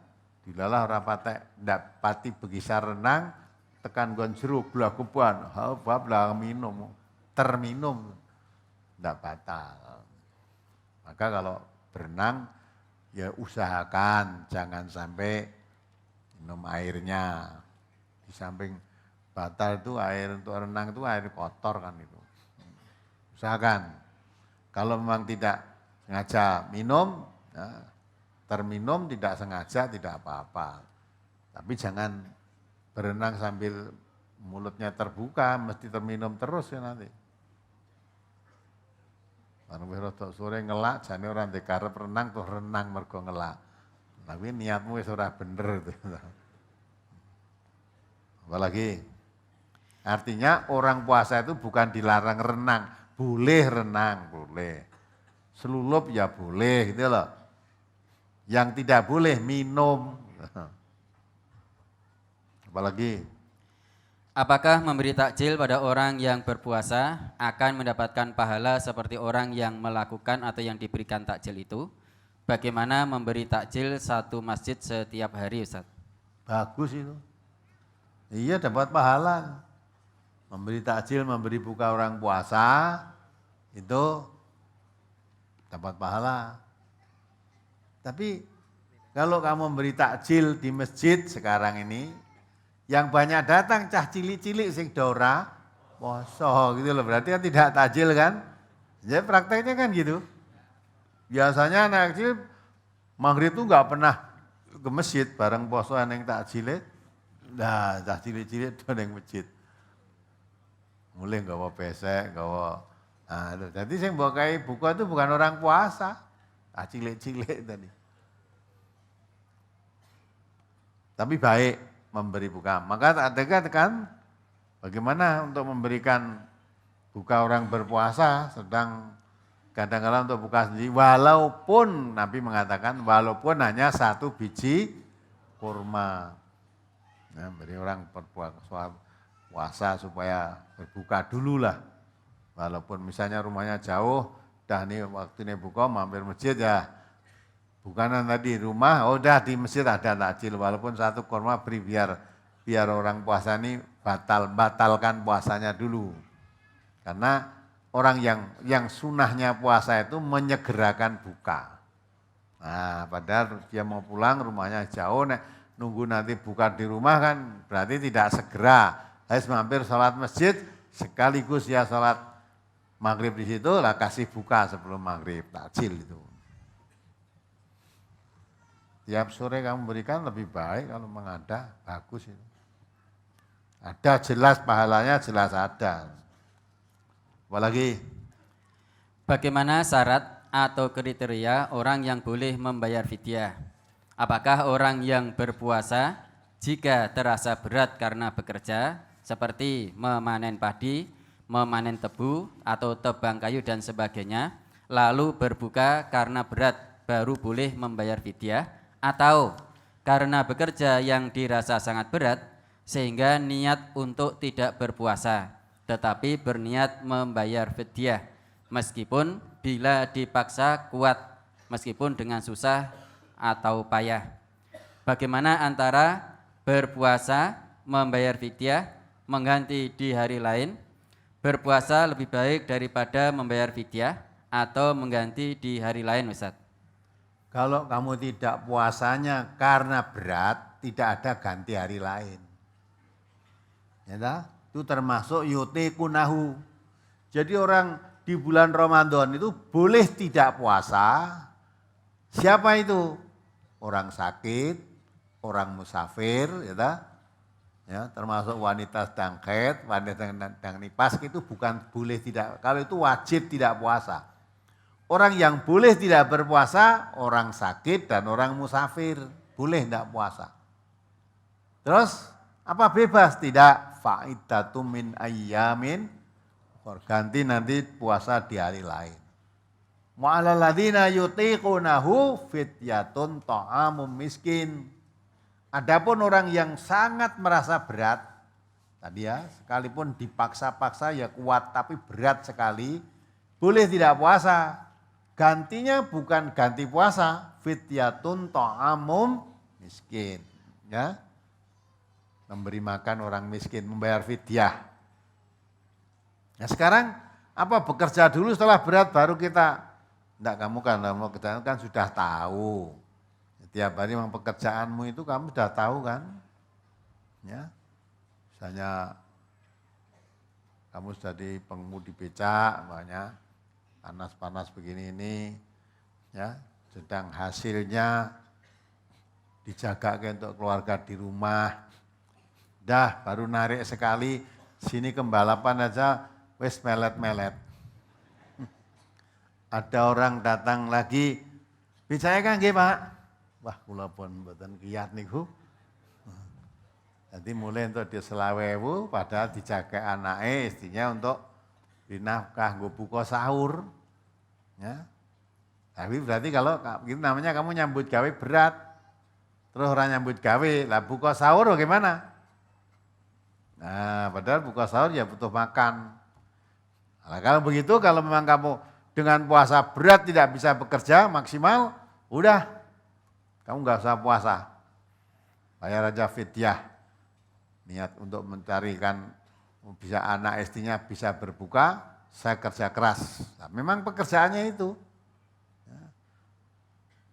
dilalah ora patek ndak pati begisar renang tekan gon jero glagapan, bab lah minum terminum ndak batal. Maka kalau berenang ya usahakan jangan sampai minum airnya. Di samping batal itu air untuk renang itu air kotor kan itu. Usahakan kalau memang tidak sengaja minum, ya, terminum tidak sengaja tidak apa-apa. Tapi jangan berenang sambil mulutnya terbuka, mesti terminum terus ya nanti. Bareng wis rada sore ngelak, jane ora ndek karep renang tuh renang mergo ngelak. Tapi niatmu wis ora bener itu. Apalagi artinya orang puasa itu bukan dilarang renang, boleh renang, boleh. Selulup ya boleh gitu loh. Yang tidak boleh minum. Apalagi Apakah memberi takjil pada orang yang berpuasa akan mendapatkan pahala seperti orang yang melakukan atau yang diberikan takjil itu? Bagaimana memberi takjil satu masjid setiap hari, Ustaz? bagus itu. Iya dapat pahala. Memberi takjil, memberi buka orang puasa, itu dapat pahala. Tapi kalau kamu memberi takjil di masjid sekarang ini, yang banyak datang cah cilik-cilik sing dora poso gitu loh, berarti kan tidak takjil kan? Jadi prakteknya kan gitu. Biasanya anak kecil maghrib tuh nggak pernah ke masjid bareng posoan yang takjil. Nah, cah cilik-cilik tuh yang masjid. Mulai nggawa pesek, nggawa. Nah, jadi sing mbok kai buka itu bukan orang puasa, cah cilik-cilik tadi. Tapi baik memberi buka. Maka ada kan bagaimana untuk memberikan buka orang berpuasa, sedang kadang-kadang untuk buka sendiri, walaupun Nabi mengatakan walaupun hanya 1 biji kurma. Nah, beri orang berpuasa supaya berbuka dulu lah. Walaupun misalnya rumahnya jauh, dah nih waktu ini buka mampir masjid ya. Bukanan tadi rumah, udah di masjid ada takjil, walaupun 1 kurma beri biar orang puasa ini batalkan puasanya dulu. Karena orang yang sunahnya puasa itu menyegerakan buka. Nah, padahal dia mau pulang rumahnya jauh, nunggu nanti buka di rumah kan berarti tidak segera. Harus mampir sholat masjid sekaligus ya sholat maghrib di situ lah, kasih buka sebelum maghrib, takjil itu. Tiap sore kamu berikan lebih baik kalau mengada, bagus itu. Ada jelas pahalanya, jelas ada. Apalagi? Bagaimana syarat atau kriteria orang yang boleh membayar fidyah? Apakah orang yang berpuasa jika terasa berat karena bekerja, seperti memanen padi, memanen tebu, atau tebang kayu dan sebagainya, lalu berbuka karena berat baru boleh membayar fidyah? Atau karena bekerja yang dirasa sangat berat sehingga niat untuk tidak berpuasa tetapi berniat membayar fidyah meskipun bila dipaksa kuat, meskipun dengan susah atau payah. Bagaimana antara berpuasa, membayar fidyah, mengganti di hari lain, berpuasa lebih baik daripada membayar fidyah atau mengganti di hari lain, Ustaz? Kalau kamu tidak puasanya karena berat, tidak ada ganti hari lain. Ya, itu termasuk yutikunahu. Jadi orang di bulan Ramadan itu boleh tidak puasa. Siapa itu? Orang sakit, orang musafir, ya, termasuk wanita sedang haid, wanita sedang nifas itu bukan boleh tidak. Kalau itu wajib tidak puasa. Orang yang boleh tidak berpuasa, orang sakit dan orang musafir. Boleh tidak puasa. Terus, apa bebas? Tidak. Fa'idatum min ayyamin. Ganti nanti puasa di hari lain. Wa'alal ladzina yutiqunahu fidyatun ta'amum miskin. Adapun orang yang sangat merasa berat, tadi ya, sekalipun dipaksa-paksa ya kuat, tapi berat sekali, boleh tidak puasa. Gantinya bukan ganti puasa, fidyatun ta'amum miskin, ya. Memberi makan orang miskin, membayar fidyah. Nah sekarang apa, bekerja dulu setelah berat baru kita, enggak, kamu kan sudah tahu. Tiap hari memang pekerjaanmu itu kamu sudah tahu kan, ya. Misalnya kamu jadi pengemudi becak, makanya panas-panas begini ini, ya, sedang hasilnya dijaga untuk keluarga di rumah. Dah baru narik sekali, sini kembalapan aja, wes melet-melet. Ada orang datang lagi, becaknya kan nggih Pak? Wah kula pun mboten kiyat niku. Jadi mulai untuk di selawewu, padahal dijaga anaknya, istrinya untuk dinafkah, nggo buka sahur. Ya. Tapi berarti kalau itu namanya kamu nyambut gawe berat. Terus orang nyambut gawe, lah buka sahur bagaimana? Nah, padahal buka sahur ya butuh makan. Nah, kalau begitu, kalau memang kamu dengan puasa berat tidak bisa bekerja maksimal, udah, kamu nggak usah puasa. Bayar aja fidyah. Niat untuk mencarikan bisa anak istrinya bisa berbuka, saya kerja keras. Nah, memang pekerjaannya itu.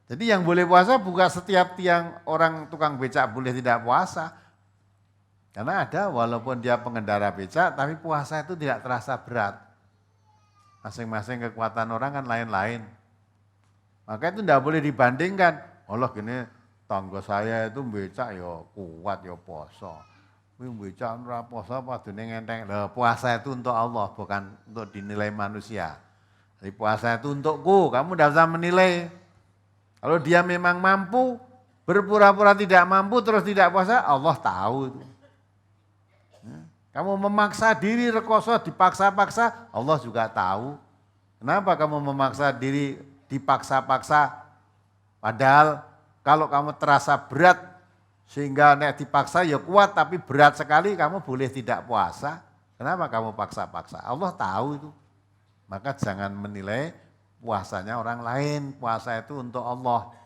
Jadi yang boleh puasa bukan setiap tiang orang tukang becak boleh tidak puasa. Karena ada walaupun dia pengendara becak, tapi puasa itu tidak terasa berat. Masing-masing kekuatan orang kan lain-lain. Maka itu tidak boleh dibandingkan. Allah gini, tangga saya itu becak ya kuat ya poso. Wih becak ora poso padune ngenteng. Lah puasa itu untuk Allah, bukan untuk dinilai manusia. Jadi puasa itu untukku, kamu tidak usah menilai. Kalau dia memang mampu, berpura-pura tidak mampu terus tidak puasa, Allah tahu itu. Kamu memaksa diri rekoso, dipaksa-paksa, Allah juga tahu. Kenapa kamu memaksa diri dipaksa-paksa? Padahal kalau kamu terasa berat, sehingga nek dipaksa ya kuat tapi berat sekali, kamu boleh tidak puasa. Kenapa kamu paksa-paksa? Allah tahu itu. Maka jangan menilai puasanya orang lain. Puasa itu untuk Allah.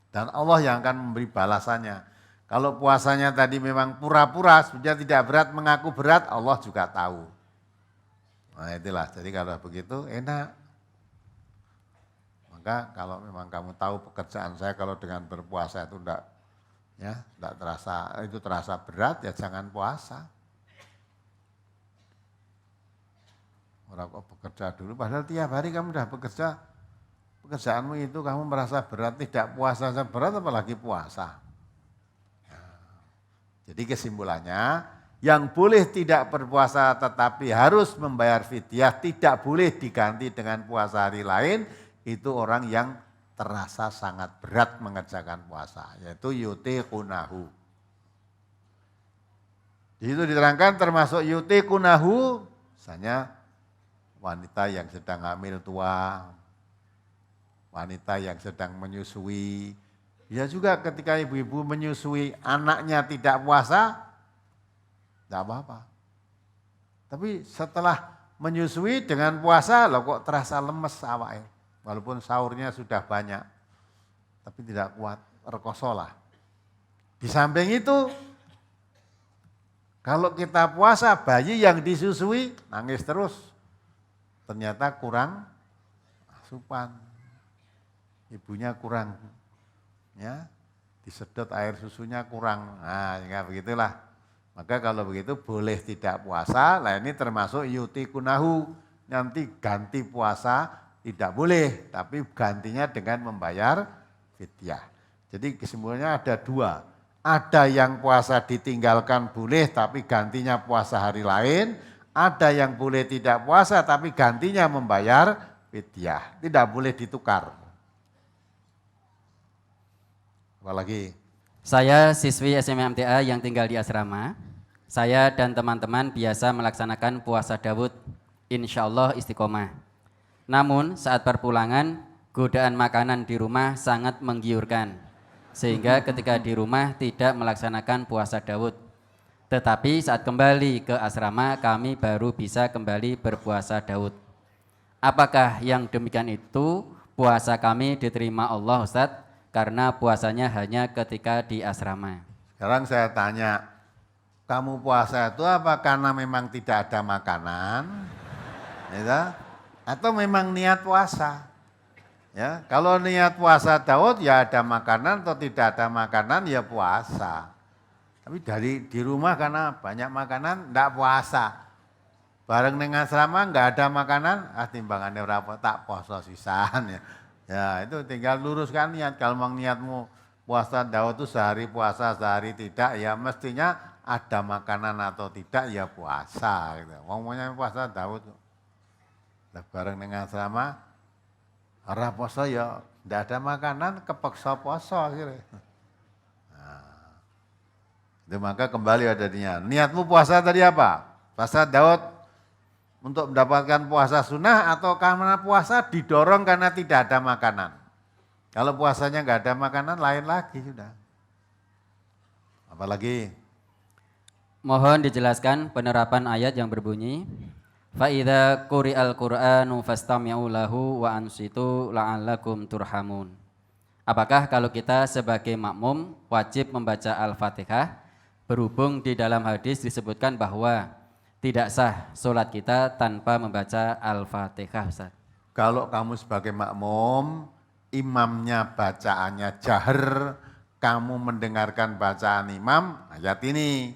Dan Allah yang akan memberi balasannya. Kalau puasanya tadi memang pura-pura, sudah tidak berat, mengaku berat, Allah juga tahu. Nah itulah, jadi kalau begitu enak. Maka kalau memang kamu tahu pekerjaan saya kalau dengan berpuasa itu enggak terasa, itu terasa berat, ya jangan puasa. Orang kok bekerja dulu, padahal tiap hari kamu sudah bekerja, pekerjaanmu itu kamu merasa berat, tidak puasa saja berat apalagi puasa. Jadi kesimpulannya, yang boleh tidak berpuasa tetapi harus membayar fidyah, tidak boleh diganti dengan puasa hari lain, itu orang yang terasa sangat berat mengerjakan puasa, yaitu yutiqunahu. Di situ diterangkan termasuk yutiqunahu, misalnya wanita yang sedang hamil tua, wanita yang sedang menyusui. Ya juga ketika ibu-ibu menyusui anaknya tidak puasa, tidak apa-apa. Tapi setelah menyusui dengan puasa, loh kok terasa lemes awake. Walaupun sahurnya sudah banyak, tapi tidak kuat, rekoso lah. Di samping itu, kalau kita puasa, bayi yang disusui nangis terus. Ternyata kurang asupan. Ibunya kurang, ya, disedot air susunya kurang. Nah, ya begitulah. Maka kalau begitu boleh tidak puasa, lah ini termasuk yutiqunahu. Nanti ganti puasa tidak boleh, tapi gantinya dengan membayar fidyah. Jadi kesimpulannya ada dua. Ada yang puasa ditinggalkan boleh, tapi gantinya puasa hari lain. Ada yang boleh tidak puasa, tapi gantinya membayar fidyah. Tidak boleh ditukar. Apalagi? Saya siswi SMA MTA yang tinggal di asrama. Saya dan teman-teman biasa melaksanakan puasa Daud. Insya Allah istiqomah. Namun saat perpulangan, godaan makanan di rumah sangat menggiurkan. Sehingga ketika di rumah tidak melaksanakan puasa Daud. Tetapi saat kembali ke asrama, kami baru bisa kembali berpuasa Daud. Apakah yang demikian itu puasa kami diterima Allah Ustadz? Karena puasanya hanya ketika di asrama. Sekarang saya tanya, kamu puasa itu apa karena memang tidak ada makanan? Ya, atau memang niat puasa? Ya, kalau niat puasa Daud ya ada makanan atau tidak ada makanan ya puasa. Tapi di rumah karena banyak makanan enggak puasa. bareng dengan asrama nggak ada makanan, timbangannya berapa tak poso sisan ya. Ya itu tinggal luruskan niat. Kalau memang niatmu puasa Daud itu sehari puasa sehari tidak, ya mestinya ada makanan atau tidak ya puasa. Gitu. Ngomongnya puasa Daud, bareng dengan asrama, ora poso ya ndak ada makanan kepeksa poso gitu. Nah, itu maka kembali ada niat. Niatmu puasa tadi apa? Puasa Daud untuk mendapatkan puasa sunnah atau karena puasa didorong karena tidak ada makanan. Kalau puasanya nggak ada makanan lain lagi sudah. Apalagi? Mohon dijelaskan penerapan ayat yang berbunyi fa idza quri'al qur'anu fastami'u lahu wa ansitu la'allakum turhamun. Apakah kalau kita sebagai makmum wajib membaca Al-Fatihah, berhubung di dalam hadis disebutkan bahwa tidak sah sholat kita tanpa membaca Al-Fatihah, Ustaz? Kalau kamu sebagai makmum, imamnya bacaannya jahar, kamu mendengarkan bacaan imam, ayat ini.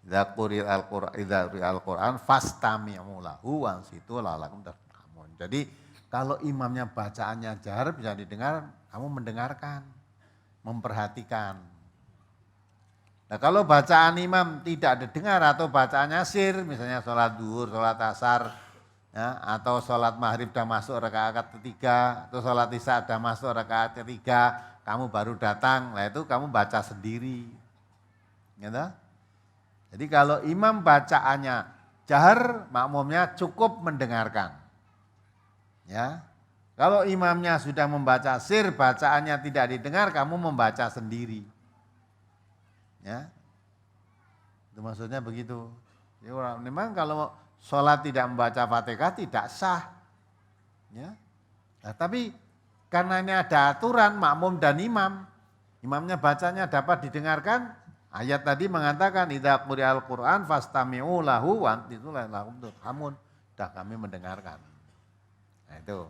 Idza quri'al Qur'an fastami'u lahu wa ansitu la'allakum turhamun. Jadi kalau imamnya bacaannya jahar bisa didengar, kamu mendengarkan, memperhatikan. Nah kalau bacaan imam tidak didengar atau bacaannya sir, misalnya sholat duhur, sholat asar, ya, atau sholat maghrib sudah masuk rakaat ketiga, atau sholat isya sudah masuk rakaat ketiga, kamu baru datang, nah itu kamu baca sendiri. Gitu? Jadi kalau imam bacaannya jahar, makmumnya cukup mendengarkan. Ya, kalau imamnya sudah membaca sir, bacaannya tidak didengar, kamu membaca sendiri. Ya, itu maksudnya begitu. Ya, memang kalau sholat tidak membaca Fatihah tidak sah. Ya, nah, tapi karena ini ada aturan makmum dan imam, imamnya bacanya dapat didengarkan. Ayat tadi mengatakan idza quri'al Qur'an fastami'u lahu wa ansitu la'allakum turhamun. Dah kami mendengarkan. Nah itu.